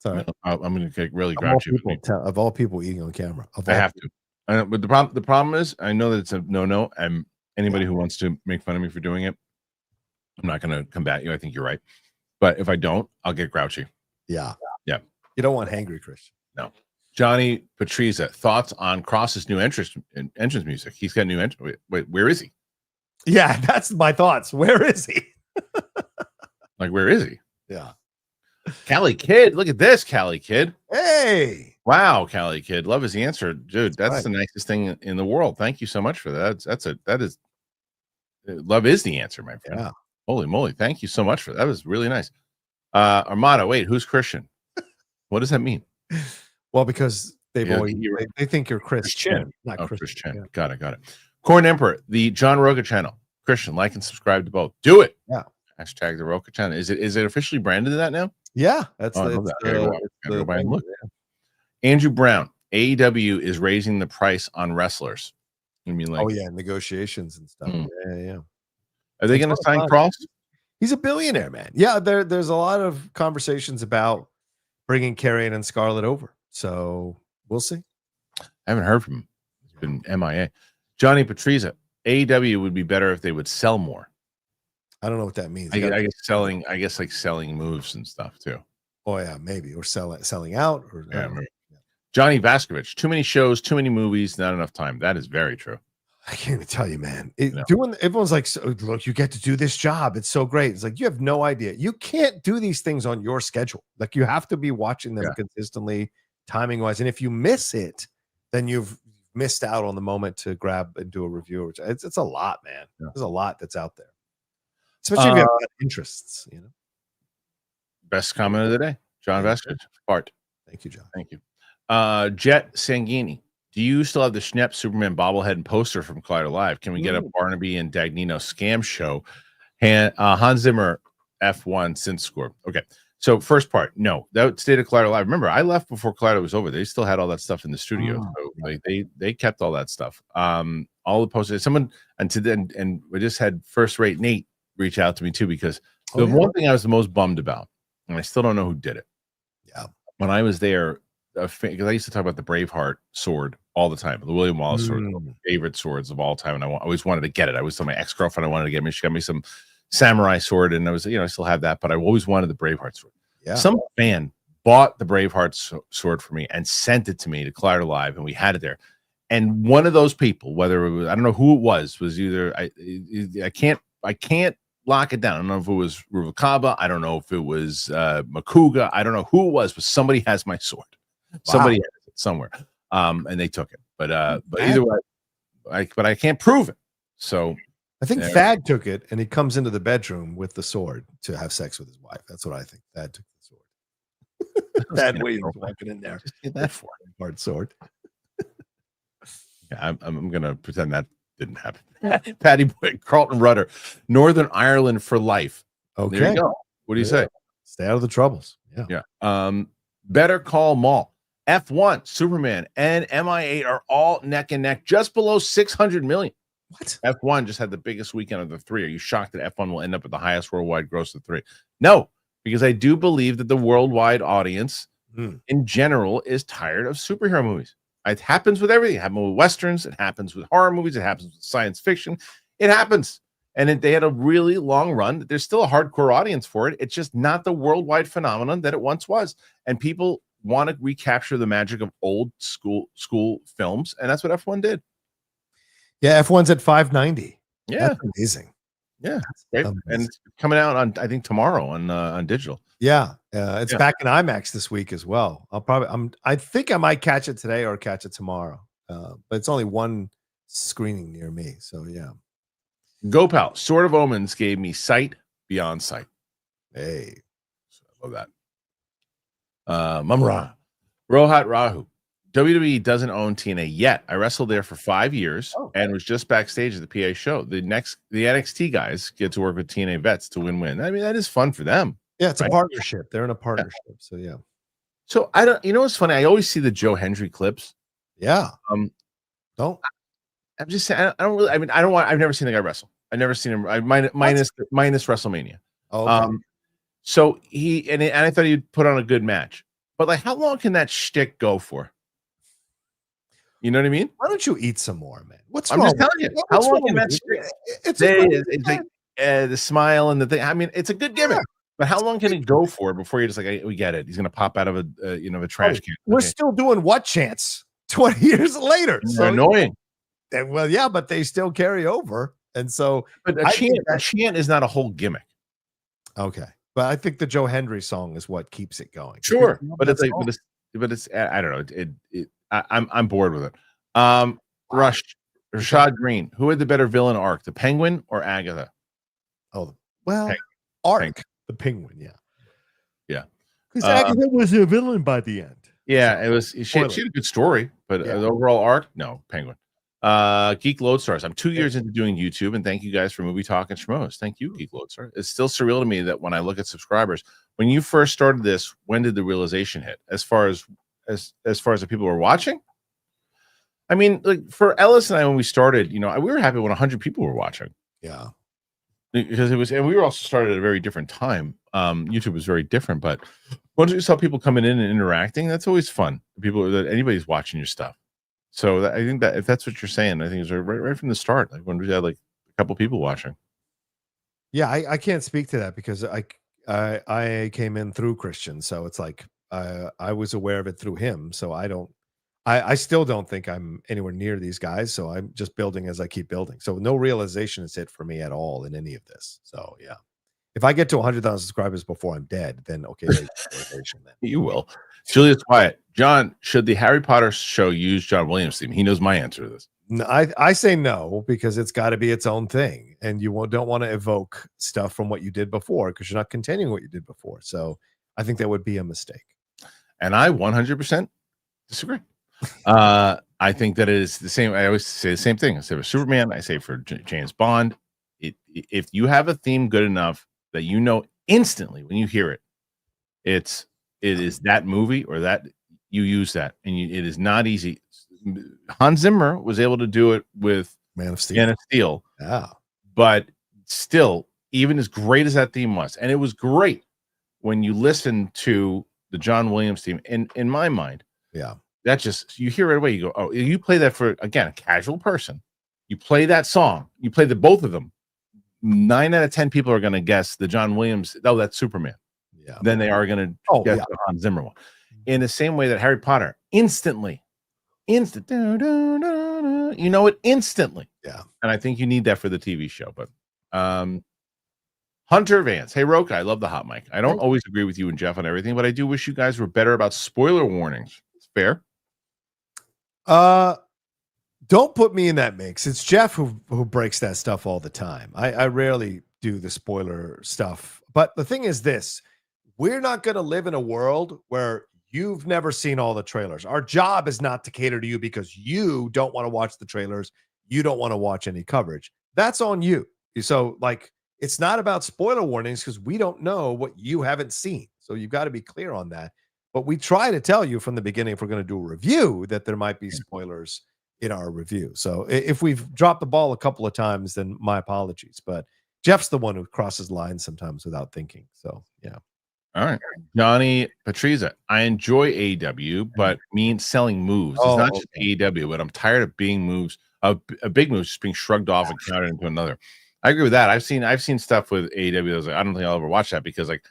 Sorry, I'm going to get really grouchy. Of all people eating on camera, I have to. But the problem is, I know that it's a no. And anybody who wants to make fun of me for doing it, I'm not going to combat you. I think you're right. But if I don't, I'll get grouchy. Yeah. You don't want hangry, Kristian. No. Johnny Patriza, thoughts on Cross's new entrance music? He's got new entrance. Wait, where is he? Yeah, that's my thoughts. Where is he? Like, where is he? Yeah. Cali Kid, look at this, Cali Kid. Hey. Wow, Cali Kid. Love his answer. Dude, that's the nicest thing in the world. Thank you so much for that. That is love is the answer, my friend. Yeah. Holy moly. Thank you so much for that. That was really nice. Armada, wait, who's Kristian? What does that mean? Well, because they think you're Chris Chin, not Chris Chin. Yeah. Got it. Corn Emperor, the John Rocha channel. Kristian, like and subscribe to both. Do it. Yeah. Hashtag the Rocha channel. Is it officially branded that now? Yeah, that's Gotta go by and look. Andrew Brown, AEW is raising the price on wrestlers. I mean, like, negotiations and stuff. Yeah. Are they going to sign Cross? He's a billionaire, man. Yeah, there's a lot of conversations about bringing Karrion and Scarlett over. So we'll see. I haven't heard from him. He's been MIA. Johnny Patriza, AEW would be better if they would sell more. I don't know what that means. I guess selling. I guess like selling moves and stuff too. Oh yeah, maybe or selling out. Or Johnny Vaskovich, too many shows, too many movies, not enough time. That is very true. I can't even tell you, man. Everyone's like, look, you get to do this job. It's so great. It's like you have no idea. You can't do these things on your schedule. Like you have to be watching them consistently, timing wise. And if you miss it, then you've missed out on the moment to grab and do a review. It's a lot, man. Yeah. There's a lot that's out there. Especially if you have interests, Best comment of the day, John Vestage. Bart. Thank you, John. Thank you. Jet Sangini. Do you still have the Schnepp Superman bobblehead and poster from Collider Live? Can we get a Barnaby and Dagnino scam show? Hans Zimmer F1 synth score. Okay. So first part, no, that stayed at Collider Live. Remember, I left before Collider was over. They still had all that stuff in the studio. So like they kept all that stuff. All the posters. Someone and we just had First Rate Nate reach out to me too, because the one thing I was the most bummed about, and I still don't know who did it. Yeah. When I was there, because I used to talk about the Braveheart sword all the time, the William Wallace sword, favorite swords of all time, and I always wanted to get it. I was telling my ex-girlfriend I wanted to get me. She got me some samurai sword, and I was, I still have that, but I always wanted the Braveheart sword. Yeah. Some fan bought the Braveheart sword for me and sent it to me to Collider Live, and we had it there. And one of those people, whether it was, I don't know who it was either I can't lock it down. I don't know if it was Ruvalcaba. I don't know if it was Makuga. I don't know who it was, but somebody has my sword. Wow. Somebody has it somewhere, and they took it. But either way, I can't prove it. So I think Thad took it, and he comes into the bedroom with the sword to have sex with his wife. That's what I think. Thad took the sword. Thad Williams walking in there. Just get that for hard sword. Yeah, I'm gonna pretend that didn't happen. Patty Boy, Carlton Rudder, Northern Ireland for life. Okay, there you go. What do you say? Stay out of the troubles. Yeah. Better Call Maul, F1, Superman, and MI8 are all neck and neck, just below 600 million. What? F1 just had the biggest weekend of the three. Are you shocked that F1 will end up with the highest worldwide gross of three? No, because I do believe that the worldwide audience in general is tired of superhero movies. It happens with everything. It happens with westerns. It happens with horror movies. It happens with science fiction. It happens. And they had a really long run. There's still a hardcore audience for it. It's just not the worldwide phenomenon that it once was. And people want to recapture the magic of old school films, and that's what F1 did. Yeah, F1's at 590. Yeah, that's amazing. Yeah, great. And it's coming out on, I think, tomorrow on digital. Yeah, it's back in IMAX this week as well. I think I might catch it today or catch it tomorrow. But it's only one screening near me, so yeah. Go Pal. Sword of Omens gave me sight beyond sight. Hey, so I love that. Mumra. Rohat Rahu. WWE doesn't own TNA yet. I wrestled there for 5 years and was just backstage at the PA show. The NXT guys get to work with TNA vets to win-win. I mean, that is fun for them. Yeah, it's a partnership. They're in a partnership. Yeah. So yeah. So I don't. You know what's funny? I always see the Joe Hendry clips. Yeah. I'm just saying. I don't really. I mean, I don't want. I've never seen the guy wrestle. I've never seen him. Minus WrestleMania. Oh. Okay. So and I thought he'd put on a good match. But like, how long can that shtick go for? You know what I mean? Why don't you eat some more, man? I'm just telling you. How long can that shtick? It's like the smile and the thing. I mean, it's a good gimmick. Yeah. But how long can it go for before you're just like, hey, we get it? He's gonna pop out of a trash can. We're still doing what chance 20 years later? So annoying. Well, yeah, but they still carry over, and so. But a chant is not a whole gimmick. Okay, but I think the Joe Hendry song is what keeps it going. Sure, but it's like, but it's I don't know. I'm bored with it. Rashad Green. Who had the better villain arc, the Penguin or Agatha? Oh, well, arc. The Penguin, yeah. Because Agatha was a villain by the end. Yeah, it was. She had a good story, but the overall arc, no, Penguin. Geek Lodestars. I'm 2 years into doing YouTube, and thank you guys for Movie Talk and Schmoes. Thank you, Geek Lodestar. It's still surreal to me that when I look at subscribers, when you first started this, when did the realization hit? As far as the people who were watching, I mean, like for Ellis and I, when we started, we were happy when 100 people were watching. Yeah. Because it was, and we were also started at a very different time. YouTube was very different, but once you saw people coming in and interacting, that's always fun. People that anybody's watching your stuff. So I think that if that's what you're saying, I think it's right from the start, like when we had like a couple people watching. Yeah, I can't speak to that because I came in through Kristian, so it's like I was aware of it through him. So I still don't think I'm anywhere near these guys. So I'm just building as I keep building. So no realization is it for me at all in any of this. So yeah, if I get to 100,000 subscribers before I'm dead, then okay, realization then. You will. Julius Wyatt, John, should the Harry Potter show use John Williams' theme? He knows my answer to this. No, I say no because it's got to be its own thing, and you don't want to evoke stuff from what you did before because you're not continuing what you did before. So I think that would be a mistake. And I 100% disagree. I think that it is the same. I always say the same thing. I say for Superman, I say for James Bond. If you have a theme good enough that you know instantly when you hear it, it is that movie or that you use that, and it is not easy. Hans Zimmer was able to do it with Man of Steel. Yeah, but still, even as great as that theme was, and it was great when you listen to the John Williams theme. In my mind, yeah. That just, you hear it away. You go, oh, you play that for, again, a casual person. You play that song. You play both of them. 9 out of 10 people are going to guess the John Williams. Oh, that's Superman. Yeah. Then they are going to guess the Hans Zimmer one. In the same way that Harry Potter, instant, you know it instantly. Yeah. And I think you need that for the TV show. But Hunter Vance. Hey, Rocha, I love the hot mic. I don't always agree with you and Jeff on everything, but I do wish you guys were better about spoiler warnings. It's fair. Don't put me in that mix. It's Jeff who breaks that stuff all the time. I rarely do the spoiler stuff. But the thing is this, we're not going to live in a world where you've never seen all the trailers. Our job is not to cater to you because you don't want to watch the trailers. You don't want to watch any coverage. That's on you. So like, it's not about spoiler warnings because we don't know what you haven't seen. So you've got to be clear on that. But we try to tell you from the beginning, if we're going to do a review, that there might be spoilers in our review. So if we've dropped the ball a couple of times, then my apologies. But Jeff's the one who crosses lines sometimes without thinking. So yeah. All right. Johnny Patriza. I enjoy AEW, but means selling moves. It's not just AEW, but I'm tired of being moves, a big moves just being shrugged off and counted into another. I agree with that. I've seen stuff with AEW that was like, I don't think I'll ever watch that because like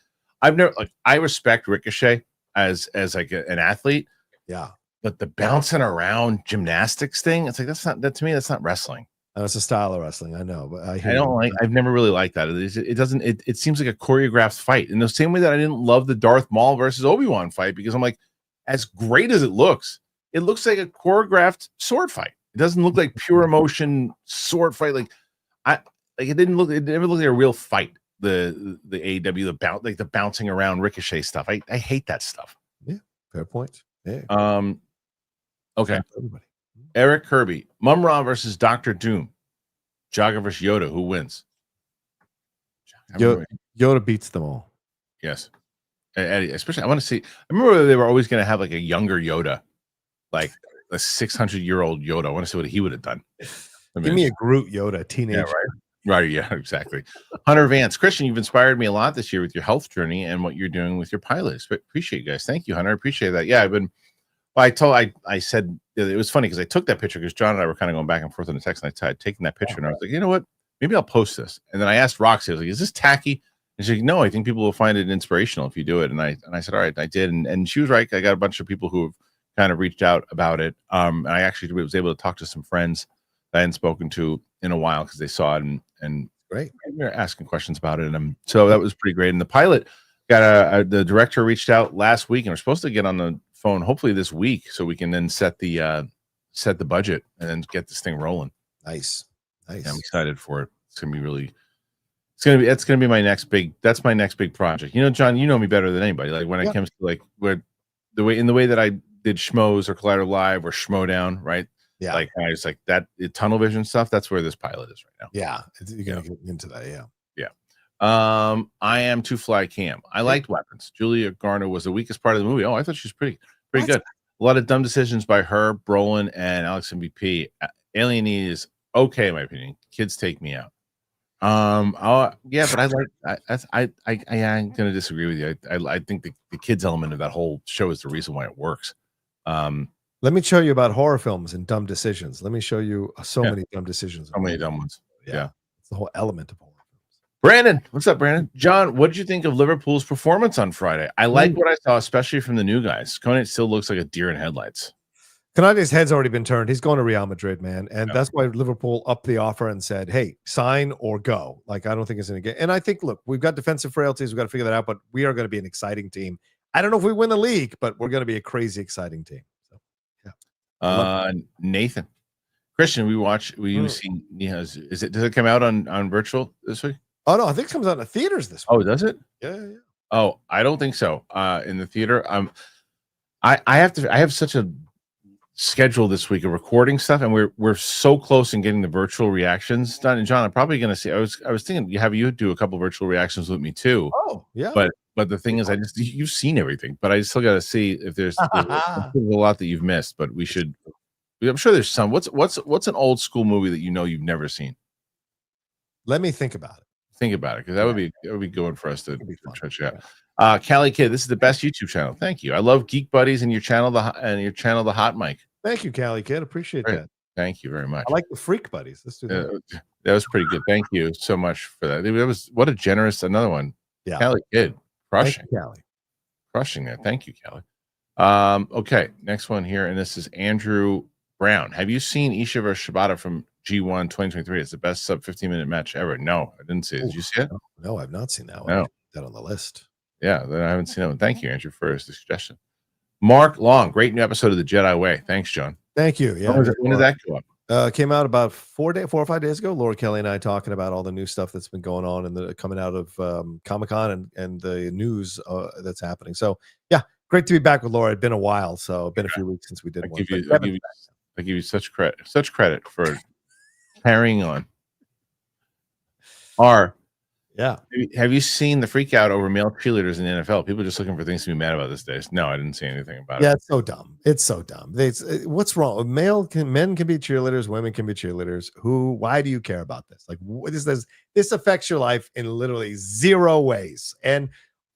I've never like I respect Ricochet as like an athlete. Yeah. But the bouncing around gymnastics thing, it's like to me, that's not wrestling. It's a style of wrestling, I know, but I've never really liked that. It seems like a choreographed fight in the same way that I didn't love the Darth Maul versus Obi-Wan fight because I'm like, as great as it looks like a choreographed sword fight. It doesn't look like pure emotion sword fight. It never looked like a real fight. The AEW, the bouncing around Ricochet stuff. I hate that stuff. Yeah, fair point. Yeah. Okay. Eric Kirby, Mumra versus Dr. Doom. Jaga versus Yoda. Who wins? Yoda beats them all. Yes. Eddie, especially, I want to see. I remember they were always going to have like a younger Yoda, like a 600-year-old Yoda. I want to see what he would have done. Give me a Groot Yoda, teenager. Yeah, right. Yeah, exactly. Hunter Vance. Kristian, you've inspired me a lot this year with your health journey and what you're doing with your pilot. Appreciate you guys. Thank you, Hunter. I appreciate that. Yeah, I said it was funny because I took that picture because John and I were kind of going back and forth on the text, and I had taken that picture, and I was like, you know what? Maybe I'll post this. And then I asked Roxy, I was like, is this tacky? And she's like, no, I think people will find it inspirational if you do it. And I said, all right, I did. And she was right. I got a bunch of people who have kind of reached out about it. And I actually was able to talk to some friends that I hadn't spoken to in a while because they saw it and great. We were asking questions about it. And so that was pretty great. And the pilot got the director reached out last week, and we're supposed to get on the phone hopefully this week so we can then set the budget and then get this thing rolling. Nice. Yeah, I'm excited for it. It's gonna be my next big project. You know, John, you know me better than anybody. Like when it comes to like the way that I did Schmoes or Collider Live or Schmodown, right? Yeah. Like I was like that tunnel vision stuff. That's where this pilot is right now. Yeah, you're gonna get into that. Yeah. I am to fly Cam. I liked weapons. Julia Garner was the weakest part of the movie. Oh, I thought she was pretty good. A lot of dumb decisions by her, Brolin, and Alex MVP. Alien is okay in my opinion. Kids take me out. But I'm gonna disagree with you. I think the kids element of that whole show is the reason why it works. Let me show you about horror films and dumb decisions. Let me show you many dumb decisions. So many dumb ones. Yeah. It's the whole element of horror. Brandon, what's up, Brandon? John, what did you think of Liverpool's performance on Friday? I like what I saw, especially from the new guys. Konate still looks like a deer in headlights. Konate's head's already been turned. He's going to Real Madrid, man. And that's why Liverpool upped the offer and said, hey, sign or go. Like, I don't think it's going to get. And I think, look, we've got defensive frailties. We've got to figure that out, but we are going to be an exciting team. I don't know if we win the league, but we're going to be a crazy exciting team. So, yeah. Nathan. Kristian, we've seen, does it come out on virtual this week? Oh no, I think it comes out in the theaters this week. Oh, does it? Yeah. Oh, I don't think so. In the theater, I have such a schedule this week of recording stuff, and we're so close in getting the virtual reactions done. And John, I'm probably going to see. I was thinking have you do a couple virtual reactions with me too. Oh yeah. But the thing is, you've seen everything, but I still got to see if there's a lot that you've missed. But we should. I'm sure there's some. What's an old school movie that you've never seen? Let me think about it. Think about it, because that would be good one for us to check out. Callie Kid, this is the best YouTube channel. Thank you. I love Geek Buddies and your channel, the Hot Mic. Thank you, Callie Kid. Appreciate that. Thank you very much. I like the Freak Buddies. Let's do that. That was pretty good. Thank you so much for that. It was what a generous another one. Yeah, Callie Kid, crushing. Thank you, Callie. Crushing that. Thank you, Callie. Okay, next one here, and this is Andrew Brown. Have you seen Isha versus Shibata from G1 2023? It's the best sub 15-minute match ever. No, I didn't see it. Did you see it? No, I've not seen that one. No. That on the list. Yeah, then I haven't seen that one. Thank you, Andrew, for the suggestion. Mark Long, great new episode of the Jedi Way. Thanks, John. Thank you. Yeah. When did that go up? Came out about 4 or 5 days ago. Laura Kelly and I talking about all the new stuff that's been going on and coming out of Comic-Con and the news that's happening. So yeah, great to be back with Laura. It'd been a while, so it's been a few weeks since we did one. I give you such credit for carrying on. Have you seen the freak out over male cheerleaders in the NFL? People are just looking for things to be mad about these days. No, I didn't see anything about it. Yeah, it's so dumb. It's so dumb. What's wrong? Men can be cheerleaders, women can be cheerleaders. Why do you care about this? Like, this affects your life in literally zero ways. And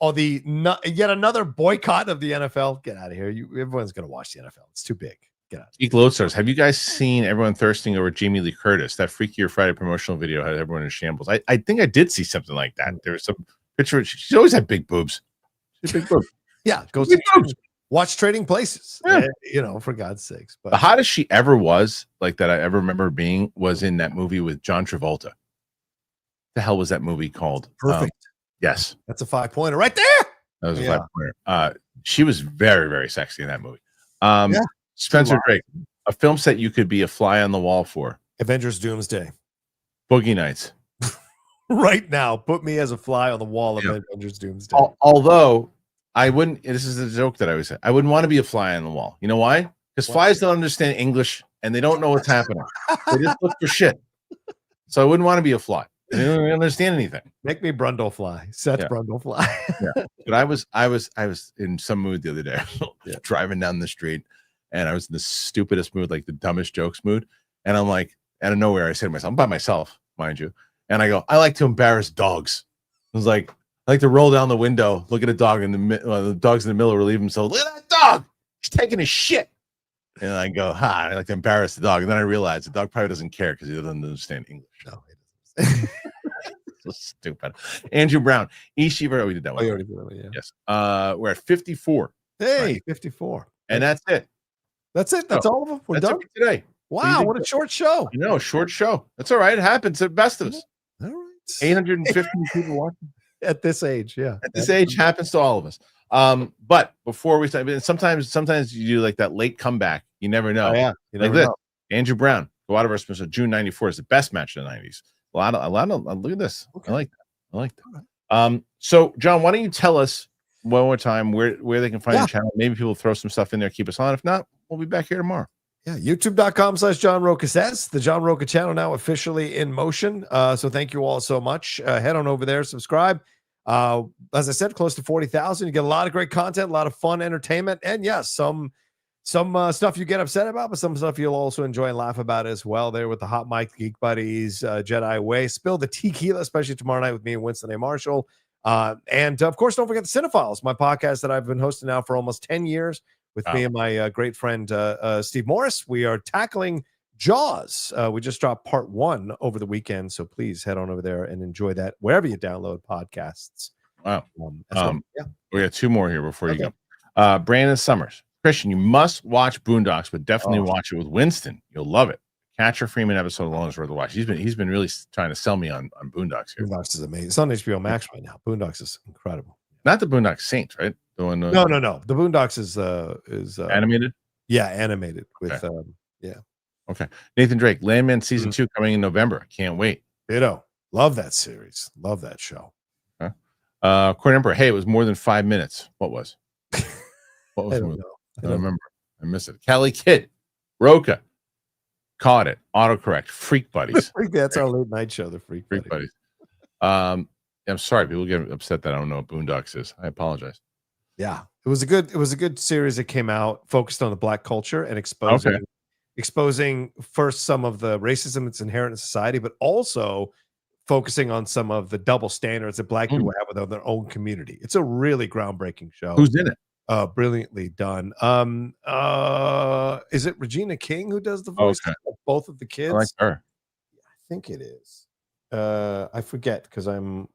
yet another boycott of the NFL. Get out of here. Everyone's going to watch the NFL. It's too big. Get out. Geek Lodestars, have you guys seen everyone thirsting over Jamie Lee Curtis? That Freakier Friday promotional video had everyone in shambles. I think I did see something like that. There was some picture. She's always had big boobs. She's big boobs. Yeah, go watch Trading Places. Yeah. For God's sakes. But the hottest she ever was, like that I ever remember being, was in that movie with John Travolta. The hell was that movie called? Perfect. Yes, that's a 5-pointer right there. That was a 5-pointer. She was very, very sexy in that movie. Spencer Drake, a film set you could be a fly on the wall for. Avengers Doomsday. Boogie Nights. Right now, put me as a fly on the wall of Avengers Doomsday. Although I wouldn't, this is a joke that I always say, I wouldn't want to be a fly on the wall. You know why? Because flies don't understand English and they don't know what's happening. They just look for shit. So I wouldn't want to be a fly. They don't understand anything. Make me Brundlefly. Seth Brundlefly. But I was in some mood the other day, driving down the street, and I was in the stupidest mood, like the dumbest jokes mood. And I'm like, out of nowhere, I said to myself, I'm by myself, mind you. And I go, I like to embarrass dogs. I was like, I like to roll down the window, look at a dog in the dog's in the middle, relieve himself. Look at that dog. He's taking a shit. And I go, I like to embarrass the dog. And then I realized the dog probably doesn't care because he doesn't understand English. No, he doesn't. So stupid. Andrew Brown, Ishiva. Oh, we did that one. You already did that one, yeah. Yes. We're at 54. Hey, right. 54. And that's it. That's it. That's all of them. We're done today. Wow, what a short show. Short show. That's all right. It happens to the best of us. All right. 850 people watching. At this age, yeah. At this age, happens to all of us. But before we start, sometimes you do like that late comeback. You never know. Oh, yeah. You never like know. This. Andrew Brown, go out of our special. June 94 is the best match of the 90s. A lot of look at this. Okay. I like that. So John, why don't you tell us one more time where they can find the channel? Maybe people throw some stuff in there, keep us on. If not, we'll be back here tomorrow. Yeah, youtube.com/John Rocha Says. The John Rocha channel now officially in motion. So thank you all so much. Head on over there, subscribe. As I said, close to 40,000. You get a lot of great content, a lot of fun entertainment, and yes, some stuff you get upset about, but some stuff you'll also enjoy and laugh about as well. There with the Hot Mic, Geek Buddies, Jedi Way, Spill the Tequila, especially tomorrow night with me and Winston A. Marshall. And of course, don't forget the Cinephiles, my podcast that I've been hosting now for almost 10 years with me and my great friend Steve Morris. We are tackling Jaws. We just dropped part 1 over the weekend, so please head on over there and enjoy that wherever you download podcasts. Wow. We got 2 more here before you go. Brandon Summers. Kristian, you must watch Boondocks, but definitely watch it with Winston. You'll love it. Catcher Freeman episode alone is worth a watch. He's been really trying to sell me on Boondocks here. Boondocks is amazing. It's on HBO Max right now. Boondocks is incredible. Not the Boondocks Saints, right? The one, no. The Boondocks is animated. Yeah, animated with Okay. Nathan Drake, Landman season 2 coming in November. Can't wait. Ditto. Love that series. Love that show. Court Emperor. Hey, it was more than 5 minutes. What was? What was? I don't remember. I missed it. Kelly Kidd, Rocha, caught it. Autocorrect. Freak Buddies. That's our late night show. The Freak Buddies. I'm sorry. People get upset that I don't know what Boondocks is. I apologize. Yeah, it was a good series that came out focused on the Black culture and exposing first some of the racism that's inherent in society, but also focusing on some of the double standards that Black people have within their own community. It's a really groundbreaking show. Who's in it? Brilliantly done. Is it Regina King who does the voice of both of the kids? I like her. I think it is. I forget because I'm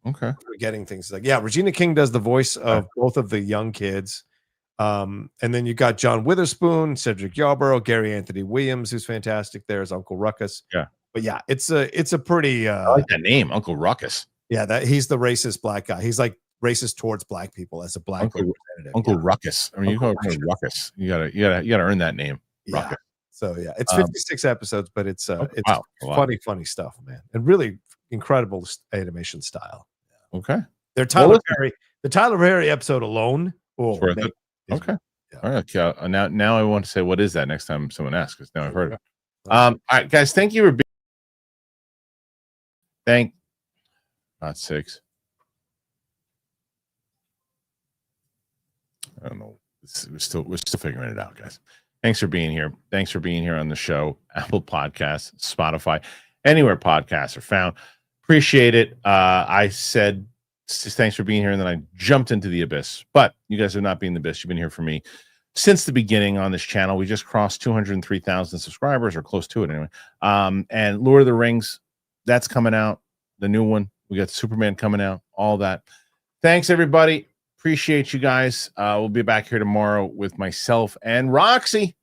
forgetting things. Regina King does the voice of both of the young kids. And then you got John Witherspoon, Cedric Yarborough, Gary Anthony Williams, who's fantastic there as Uncle Ruckus. Yeah. But yeah, it's a pretty I like that name, Uncle Ruckus. Yeah, that he's the racist Black guy. He's like racist towards Black people as a Black representative. Uncle Ruckus. I mean, you call him Ruckus. You gotta earn that name. Ruckus. So yeah, it's 56 episodes, but it's funny stuff, man, and really incredible animation style. Okay. The Tyler Perry episode alone. Oh, worth it. Okay. Yeah. All right. Now I want to say, what is that next time someone asks? Because now I've heard it. All right, guys. Thank you for being. Not 6. I don't know. We're still figuring it out, guys. Thanks for being here. Thanks for being here on the show. Apple Podcasts, Spotify, anywhere podcasts are found. Appreciate it. I said Just thanks for being here. And then I jumped into the abyss. But you guys have not been the abyss. You've been here for me since the beginning on this channel. We just crossed 203,000 subscribers, or close to it anyway. And Lord of the Rings, that's coming out. The new one. We got Superman coming out. All that. Thanks, everybody. Appreciate you guys. We'll be back here tomorrow with myself and Roxy.